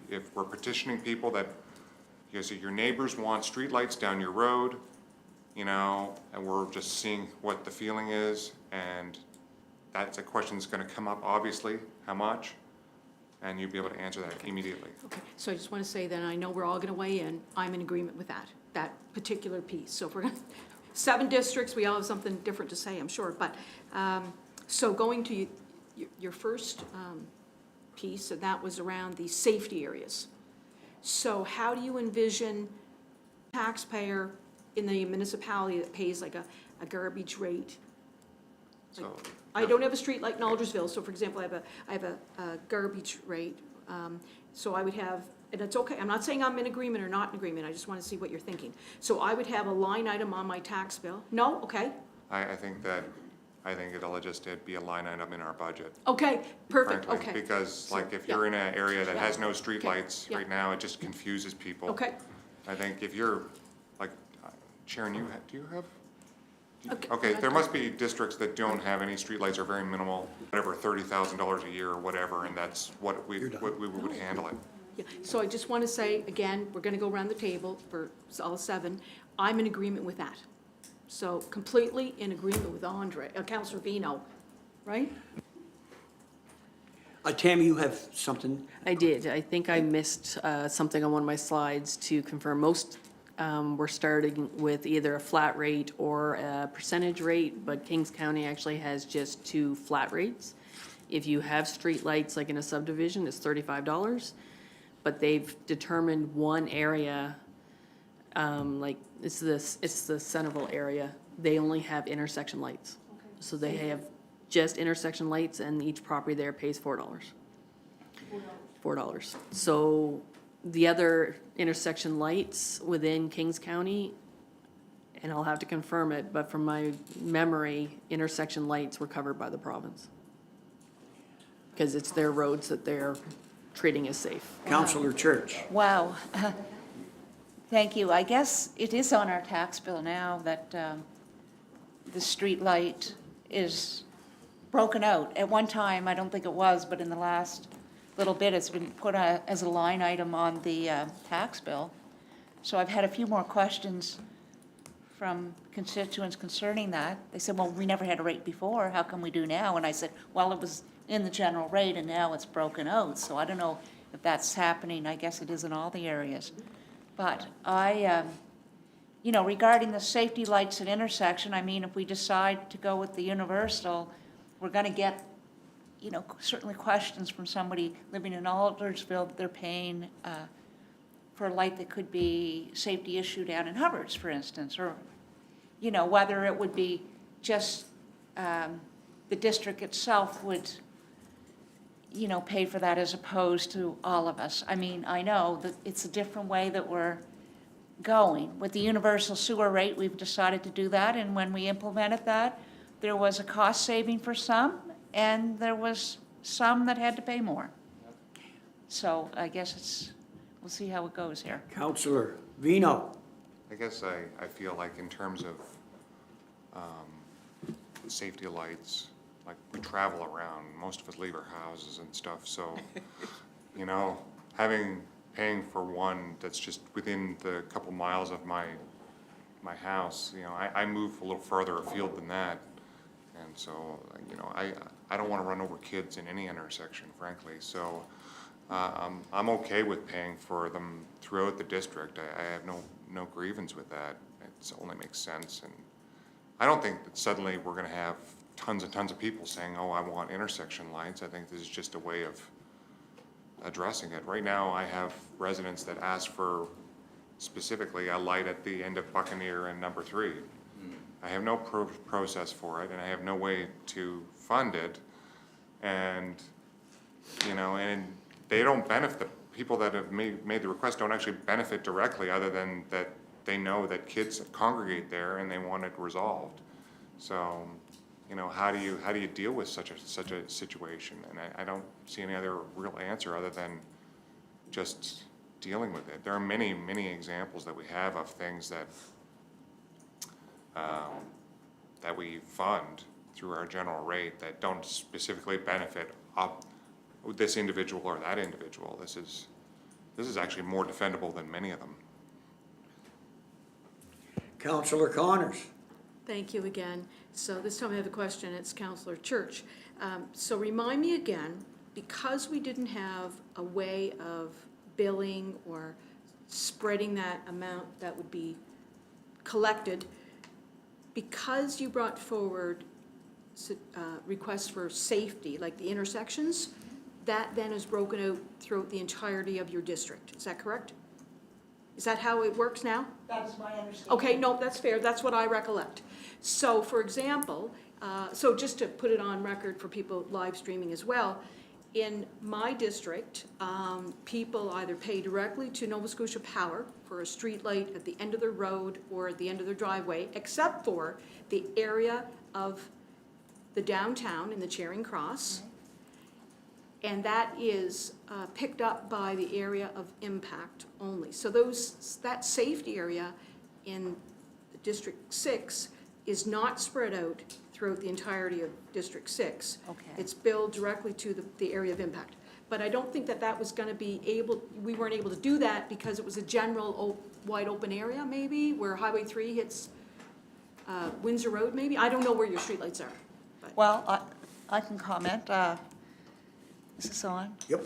If we're petitioning people that, you know, so your neighbors want streetlights down your road, you know, and we're just seeing what the feeling is, and that's a question that's gonna come up, obviously, how much? And you'd be able to answer that immediately. okay, so I just wanna say that I know we're all gonna weigh in, I'm in agreement with that particular piece. So if we're gonna, 7 districts, we all have something different to say, I'm sure, but, so going to your first piece, and that was around the safety areas. So how do you envision taxpayer in the municipality that pays like a garbage rate? So, I don't have a street like in Aldersville, so for example, I have a garbage rate. So I would have, and it's okay, I'm not saying I'm in agreement or not in agreement, I just want to see what you're thinking. So I would have a line item on my tax bill. No? Okay. I think it'll just be a line item in our budget. Okay, perfect, Frankly, okay. because like if yeah. you're in an area that Yeah. has no streetlights yeah. right now, it just confuses people. Okay, I think if you're, like, Sharon, do you have? okay. Okay, there must be districts that don't have any streetlights or very minimal, whatever, $30,000 a year or whatever, and that's what we would handle it. Yeah, so I just want to say, again, we're going to go around the table for all 7. I'm in agreement with that. So completely in agreement with Councilor Vino, right? Tammy, you have something? I did. I think I missed something on one of my slides to confirm. Most we're starting with either a flat rate or a percentage rate, but Kings County actually has just 2 flat rates. If you have streetlights like in a subdivision, it's $35, but they've determined one area, like it's the Centerville area. They only have intersection lights. So they have just intersection lights, and each property there pays $4. $4. So the other intersection lights within Kings County, and I'll have to confirm it, but from my memory, intersection lights were covered by the province. Because it's their roads that they're treating as safe. Councilor Church. Wow. Thank you. I guess it is on our tax bill now that the street light is broken out. At one time, I don't think it was, but in the last little bit, it's been put as a line item on the tax bill. So I've had a few more questions from constituents concerning that. They said, well, we never had a rate before. How come we do now? And I said, well, it was in the general rate and now it's broken out. So I don't know if that's happening. I guess it is in all the areas. But regarding the safety lights at intersection, I mean, if we decide to go with the universal, we're going to get, certainly questions from somebody living in Aldersville that they're paying for a light that could be safety issue down in Hubbards, for instance, or, whether it would be just the district itself would, pay for that as opposed to all of us. I mean, I know that it's a different way that we're going. With the universal sewer rate, we've decided to do that, and when we implemented that, there was a cost saving for some, and there was some that had to pay more. So I guess we'll see how it goes here. Councilor Vino. I guess I feel like in terms of safety lights, like we travel around, most of us leave our houses and stuff, so, paying for one that's just within the couple miles of my house, I move a little further afield than that. And so, I don't want to run over kids in any intersection, frankly, so I'm okay with paying for them throughout the district. I have no grievance with that. It only makes sense, and I don't think that suddenly we're going to have tons and tons of people saying, oh, I want intersection lights. I think this is just a way of addressing it. Right now, I have residents that ask for specifically a light at the end of Buccaneer and number 3. I have no process for it, and I have no way to fund it, and, and they don't benefit people that have made the request don't actually benefit directly, other than that they know that kids congregate there and they want it resolved. So, you know, how do you deal with such a situation? And I don't see any other real answer other than just dealing with it. There are many, many examples that we have of things that that we fund through our general rate that don't specifically benefit this individual or that individual. This is actually more defendable than many of them. Councillor Connors. Thank you again. So this time I have a question. It's Councillor Church. So remind me again, because we didn't have a way of billing or spreading that amount that would be collected, because you brought forward requests for safety, like the intersections, that then is broken out throughout the entirety of your district. Is that correct? Is that how it works now? That is my understanding. Okay, no, that's fair, that's what I recollect. So, for example, so just to put it on record for people live streaming as well, in my district, people either pay directly to Nova Scotia Power for a street light at the end of their road or at the end of their driveway, except for the area of the downtown in the Charing Cross. And that is picked up by the area of impact only. So that safety area in District 6 is not spread out throughout the entirety of District 6. Okay. It's billed directly to the area of impact. But I don't think that was gonna be we weren't able to do that because it was a general wide open area maybe, where Highway 3 hits Windsor Road maybe. I don't know where your streetlights are. But. Well, I can comment. Is this on? Yep.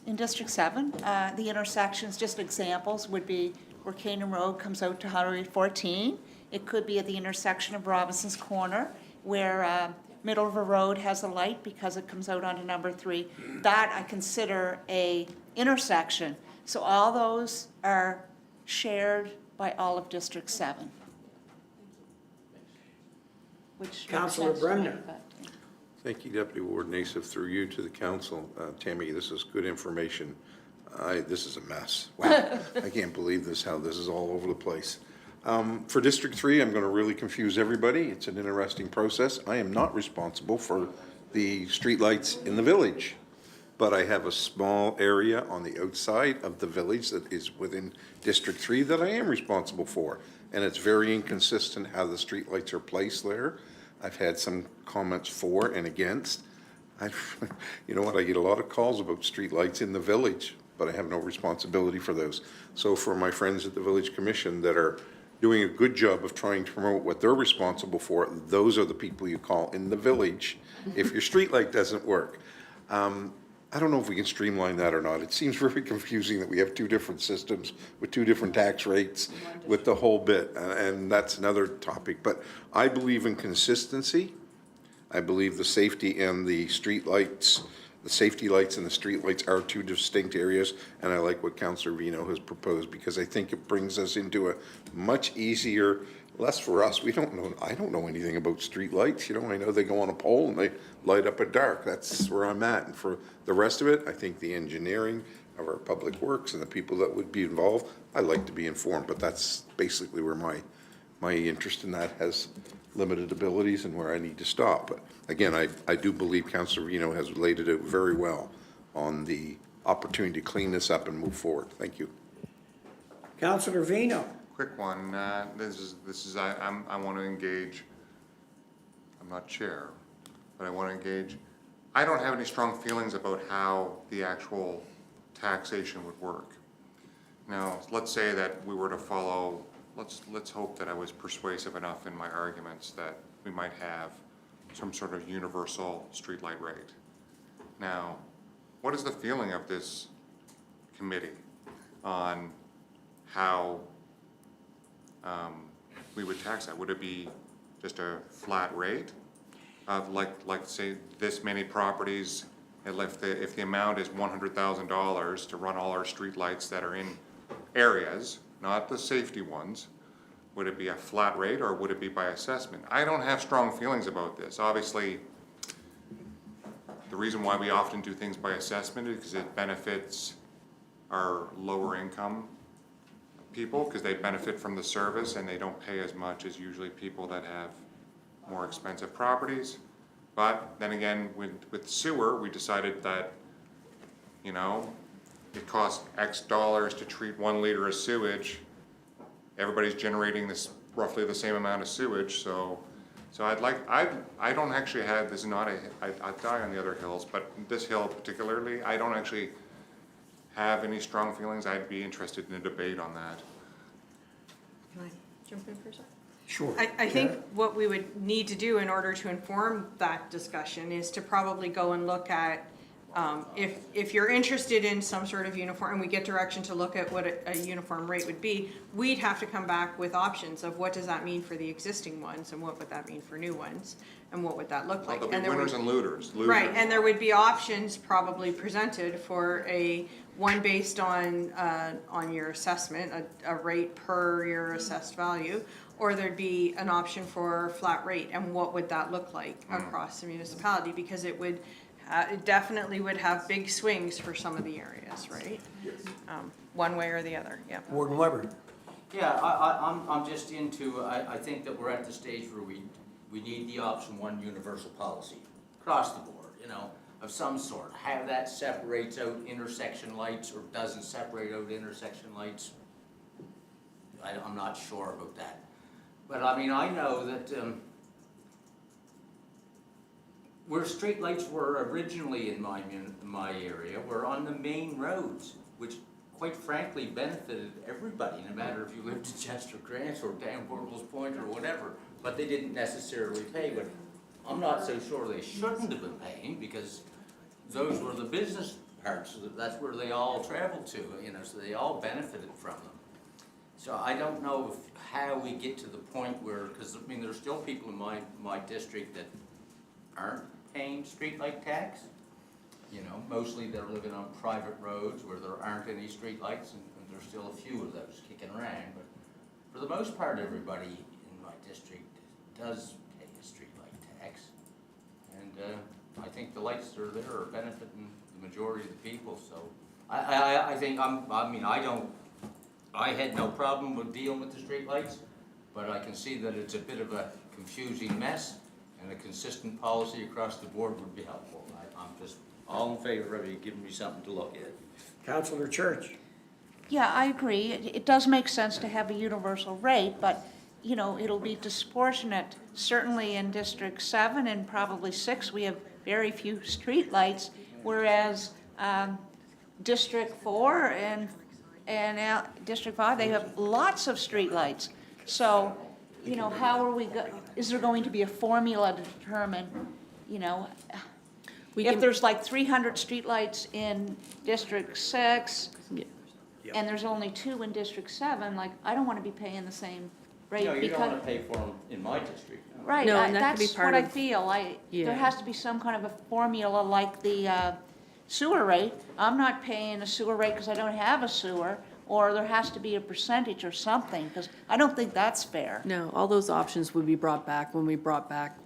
In District 7, the intersections, just examples, would be where Canaan Road comes out to Highway 14. It could be at the intersection of Robinson's Corner, where Middle River Road has a light because it comes out onto number 3. That I consider a intersection. So all those are shared by all of District 7. Which makes Councillor sense to me, Bremner. but- Thank you, Deputy Warden Asif, through you to the council. Tammy, this is good information. This is a mess. Wow, I can't believe how this is all over the place. For District 3, I'm going to really confuse everybody. It's an interesting process. I am not responsible for the streetlights in the village, but I have a small area on the outside of the village that is within District 3 that I am responsible for. And it's very inconsistent how the streetlights are placed there. I've had some comments for and against. You know what, I get a lot of calls about streetlights in the village, but I have no responsibility for those. So for my friends at the Village Commission that are doing a good job of trying to promote what they're responsible for, those are the people you call in the village if your streetlight doesn't work. I don't know if we can streamline that or not. It seems very confusing that we have two different systems with two different tax rates with the whole bit, and that's another topic. But I believe in consistency. I believe the safety and the street lights, the safety lights and the street lights are two distinct areas, and I like what Councillor Vino has proposed because I think it brings us into a much easier, less for us. I don't know anything about street lights. You know, I know they go on a pole and they light up at dark. That's where I'm at. And for the rest of it, I think the engineering of our public works and the people that would be involved, I like to be informed, but that's basically where my interest in that has limited abilities and where I need to stop. But again, I do believe Councillor Vino has laid it out very well on the opportunity to clean this up and move forward. Thank you. Councillor Vino. Quick one, I want to engage, I'm not chair, but I want to engage. I don't have any strong feelings about how the actual taxation would work. Now, let's say that we were to follow, let's hope that I was persuasive enough in my arguments that we might have some sort of universal streetlight rate. Now, what is the feeling of this committee on how we would tax that? Would it be just a flat rate of like say this many properties, and if the amount is $100,000 to run all our streetlights that are in areas, not the safety ones, would it be a flat rate or would it be by assessment? I don't have strong feelings about this. Obviously, the reason why we often do things by assessment is because it benefits are lower income people, because they benefit from the service and they don't pay as much as usually people that have more expensive properties. But then again, with sewer, we decided that, you know, it costs X dollars to treat 1 liter of sewage. Everybody's generating this roughly the same amount of sewage, so I don't actually have, this is not I die on the other hills, but this hill particularly, I don't actually have any strong feelings. I'd be interested in a debate on that. Can I jump in for a second? Sure. I think what we would need to do in order to inform that discussion is to probably go and look at, if you're interested in some sort of uniform, and we get direction to look at what a uniform rate would be, we'd have to come back with options of what does that mean for the existing ones, and what would that mean for new ones, and what would that look like. Well, And there'll there be would- winners and losers. Right, and there would be options probably presented for one based on your assessment, a rate per your assessed value, or there'd be an option for flat rate, and what would that look like across the municipality? Because it would, it definitely would have big swings for some of the areas, right? One way or the other, yeah. Warden Weber. Yeah, I'm just into, I think that we're at the stage where we need the option one universal policy across the board, you know, of some sort. Have that separates out intersection lights or doesn't separate out intersection lights. I'm not sure about that. But I mean, I know that where street lights were originally in my area were on the main roads, which quite frankly benefited everybody, no matter if you lived in Chester Grants or Dan Bortles Point or whatever, but they didn't necessarily pay. But I'm not so sure they shouldn't have been paying, because those were the business parts, that's where they all traveled to, you know, so they all benefited from them. So I don't know how we get to the point where, because I mean, there's still people in my district that aren't paying streetlight tax. You know, mostly they're living on private roads where there aren't any streetlights, and there's still a few of those kicking around. But for the most part, everybody in my district does pay a streetlight tax. And I think the lights that are there are benefiting the majority of the people. So I think I had no problem with dealing with the streetlights, but I can see that it's a bit of a confusing mess, and a consistent policy across the board would be helpful. I'm just all in favor of you giving me something to look at. Councillor Church. Yeah, I agree. It does make sense to have a universal rate, but, you know, it'll be disproportionate. Certainly in District 7 and probably 6, we have very few streetlights, whereas District 4 and District 5, they have lots of streetlights. So, you know, how are we, is there going to be a formula to determine, you know, if there's like 300 streetlights in District 6, and there's only 2 in District 7, like, I don't want to be paying the same rate. No, you don't because- want to pay for them in my district. No. Right, No, and that could be that's part what I of- feel. Yeah. There has to be some kind of a formula like the sewer rate. I'm not paying a sewer rate because I don't have a sewer, or there has to be a percentage or something, because I don't think that's fair. No, all those options would be brought back when we brought back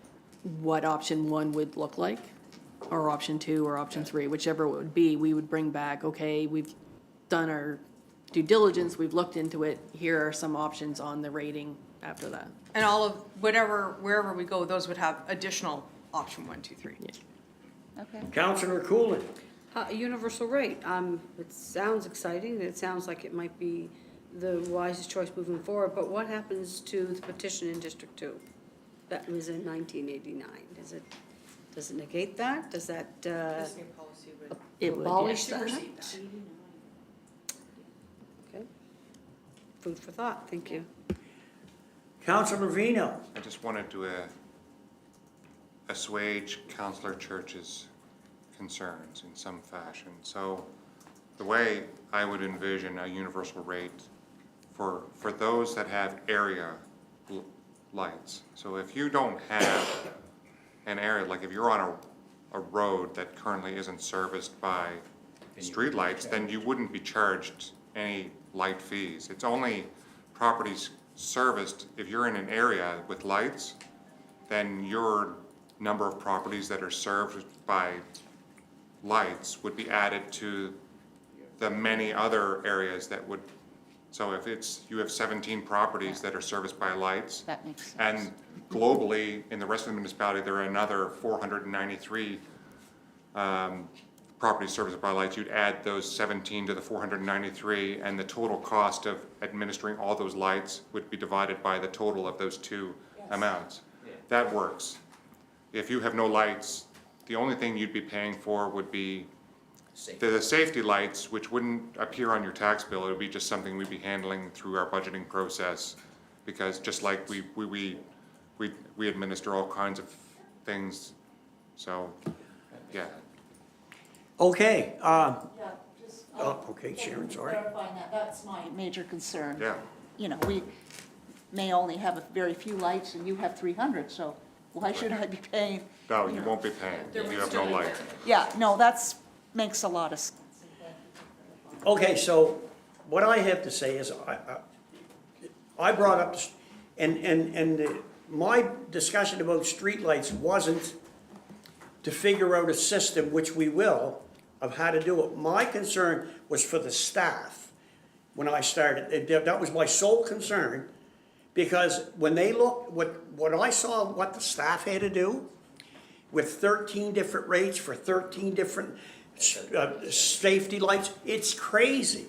what option 1 would look like, or option 2 or option 3, whichever it would be. We would bring back, okay, we've done our due diligence, we've looked into it, here are some options on the rating after that. And all of, wherever we go, those would have additional option 1, 2, 3. Okay. Councillor Coolin. A universal rate, it sounds exciting, it sounds like it might be the wisest choice moving forward, but what happens to the petition in District 2? That was in 1989, does it negate that? Does that, It would, abolish yes. that? Okay. Food for thought, thank you. Councillor Vino. I just wanted to assuage Councillor Church's concerns in some fashion. So the way I would envision a universal rate for those that have area lights. So if you don't have an area, like if you're on a road that currently isn't serviced by streetlights, then you wouldn't be charged any light fees. It's only properties serviced, if you're in an area with lights, then your number of properties that are served by lights would be added to the many other areas that would, so if it's, you have 17 properties that are serviced by lights, That makes sense. and globally, in the rest of the municipality, there are another 493 properties serviced by lights. You'd add those 17 to the 493, and the total cost of administering all those lights would be divided by the total of those two amounts. Yeah. That works. If you have no lights, the only thing you'd be paying for would be the safety lights, which wouldn't appear on your tax bill. It would be just something we'd be handling through our budgeting process, because just like we administer all kinds of things, so, yeah. Okay, Yeah, just. okay, Sharon, sorry. Clarifying that, that's my major concern. Yeah. You know, we may only have a very few lights and you have 300, so why should I be paying? No, you won't be paying, you have no light. Yeah, no, that's, makes a lot of sense. Okay, so what I have to say is, I brought up, my discussion about streetlights wasn't to figure out a system, which we will, of how to do it. My concern was for the staff when I started. That was my sole concern, because when they looked, what I saw what the staff had to do with 13 different rates for 13 different safety lights, it's crazy.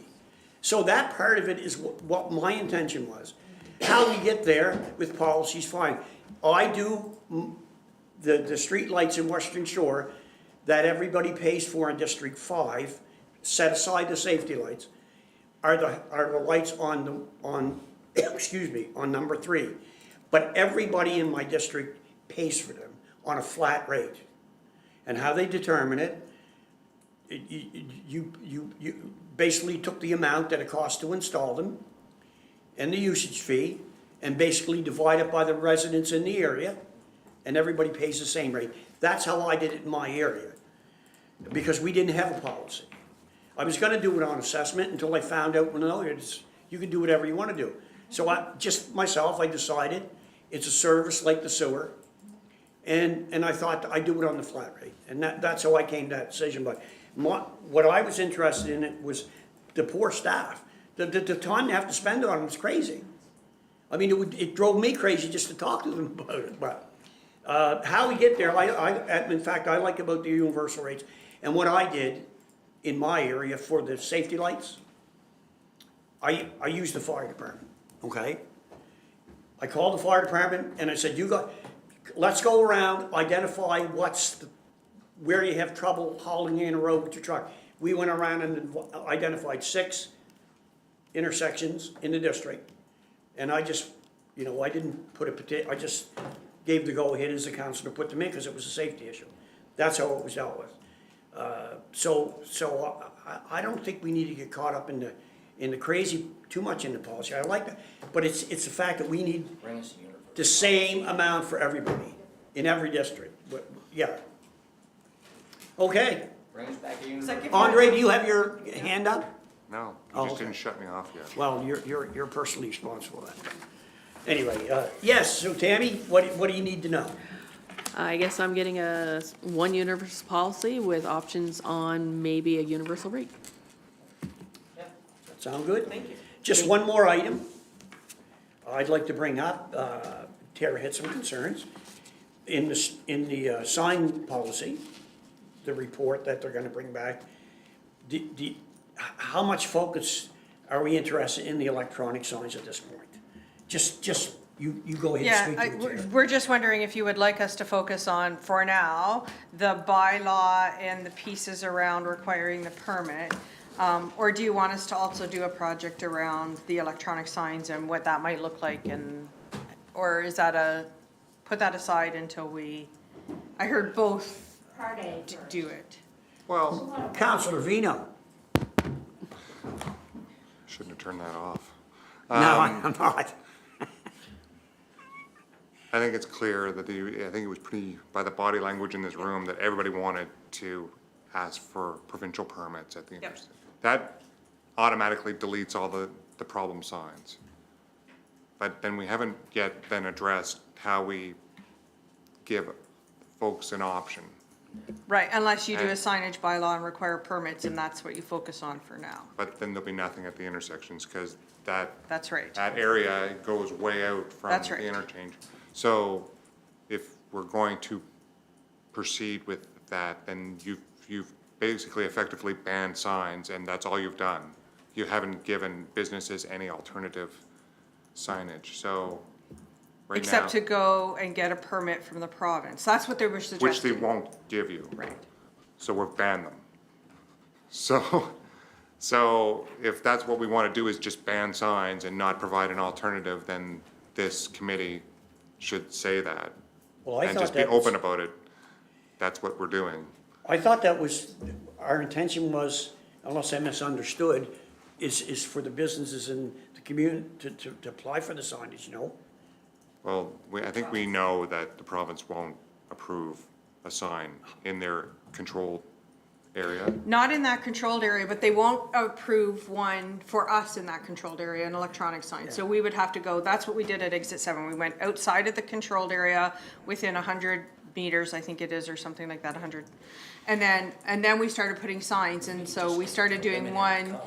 So that part of it is what my intention was. How we get there with policies, fine. I do the street lights in Western Shore that everybody pays for in District 5, set aside the safety lights, are the lights on excuse me, on number 3. But everybody in my district pays for them on a flat rate. And how they determine it, you basically took the amount that it cost to install them and the usage fee, and basically divide it by the residents in the area, and everybody pays the same rate. That's how I did it in my area, because we didn't have a policy. I was gonna do it on assessment until I found out, well, no, you can do whatever you wanna do. So I decided it's a service like the sewer, and I thought I'd do it on the flat rate, and that's how I came to that decision. But what I was interested in it was the poor staff. The time they have to spend on them is crazy. I mean, it drove me crazy just to talk to them about it. But how we get there, in fact, I like about the universal rates. And what I did in my area for the safety lights, I used the fire department, okay? I called the fire department and I said, let's go around, identify where you have trouble hauling in a road with your truck. We went around and identified 6 intersections in the district. And I just, I didn't put I just gave the go-ahead as a councillor to put them in because it was a safety issue. That's how it was dealt with. So I don't think we need to get caught up in the crazy, too much in the policy. I like that. But it's the fact that we need the same amount for everybody in every district. Yeah. Okay. Bring us back to universal. Andre, do you have your hand up? No, Oh, you just okay. didn't shut me off yet. Well, you're personally responsible for that. Anyway, yes, so Tammy, what do you need to know? I guess I'm getting one universal policy with options on maybe a universal rate. Sound good? Thank you. Just one more item I'd like to bring up. Tara had some concerns. In the sign policy, the report that they're gonna bring back, how much focus are we interested in the electronic signs at this point? Just, you go ahead and speak to it, Tara. We're just wondering if you would like us to focus on, for now, the bylaw and the pieces around requiring the permit. Or do you want us to also do a project around the electronic signs and what that might look like, or is that put that aside until I heard both do it. Well, Councillor Vino. shouldn't have turned that off. No, I'm not. I think it's clear that I think it was pretty, by the body language in this room, that everybody wanted to ask for provincial permits at the interstate. That automatically deletes all the problem signs. But then we haven't yet then addressed how we give folks an option. Right, unless you do a And- signage bylaw and require permits, and that's what you focus on for now. But then there'll be nothing at the intersections, because that That's right. that area goes way out from That's the right. interchange. So if we're going to proceed with that, then you've basically effectively banned signs, and that's all you've done. You haven't given businesses any alternative signage, so right now. Except to go and get a permit from the province. That's what they were Which they suggesting. won't give you. Right. So we've banned them. So if that's what we want to do, is just ban signs and not provide an alternative, then this committee should say that. Well, I And thought just be that was- open about it. That's what we're doing. I thought that was, our intention was, unless I misunderstood, is for the businesses in the community to apply for the signage, you know? Well, I think we know that the province won't approve a sign in their controlled area. Not in that controlled area, but they won't approve one for us in that controlled area, an electronic sign. So we would have to go, that's what we did at exit 7. We went outside of the controlled area within 100 meters, I think it is, or something like that, 100. And then we started putting signs, and so we started doing one,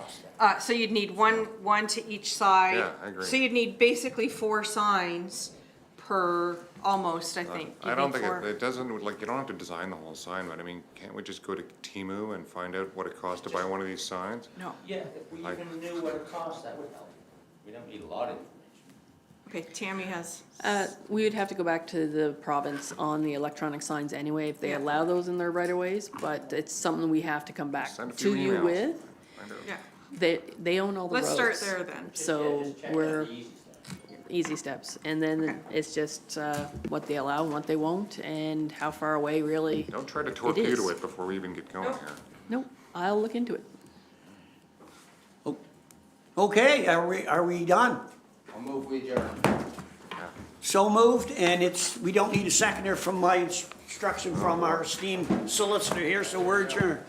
so you'd need one to each side. Yeah, I agree. So you'd need basically 4 signs per, almost, I think. I You'd don't need think 4. it doesn't, like, you don't have to design the whole sign, but I mean, can't we just go to Temu and find out what it costs to buy one of these signs? No. Yeah, if we Like- even knew what it cost, that would help. We don't need a lot of information. Okay, Tammy has. We would have to go back to the province on the electronic signs anyway, if they Yeah. allow those in their right of ways, but it's something we have to come back Send a few to you emails. with. Find out. Yeah, They own all the roads. let's start there then. So Just check out we're, the easy stuff. easy steps, and then it's just, what they allow and what they won't, and how far away really. Don't try to is. torpedo it before we even get going Nope. here. Nope, I'll look into it. Okay, are we done? I'll move we adjourn. So moved, and we don't need a seconder from my instruction from our esteemed solicitor here, so we're adjourned.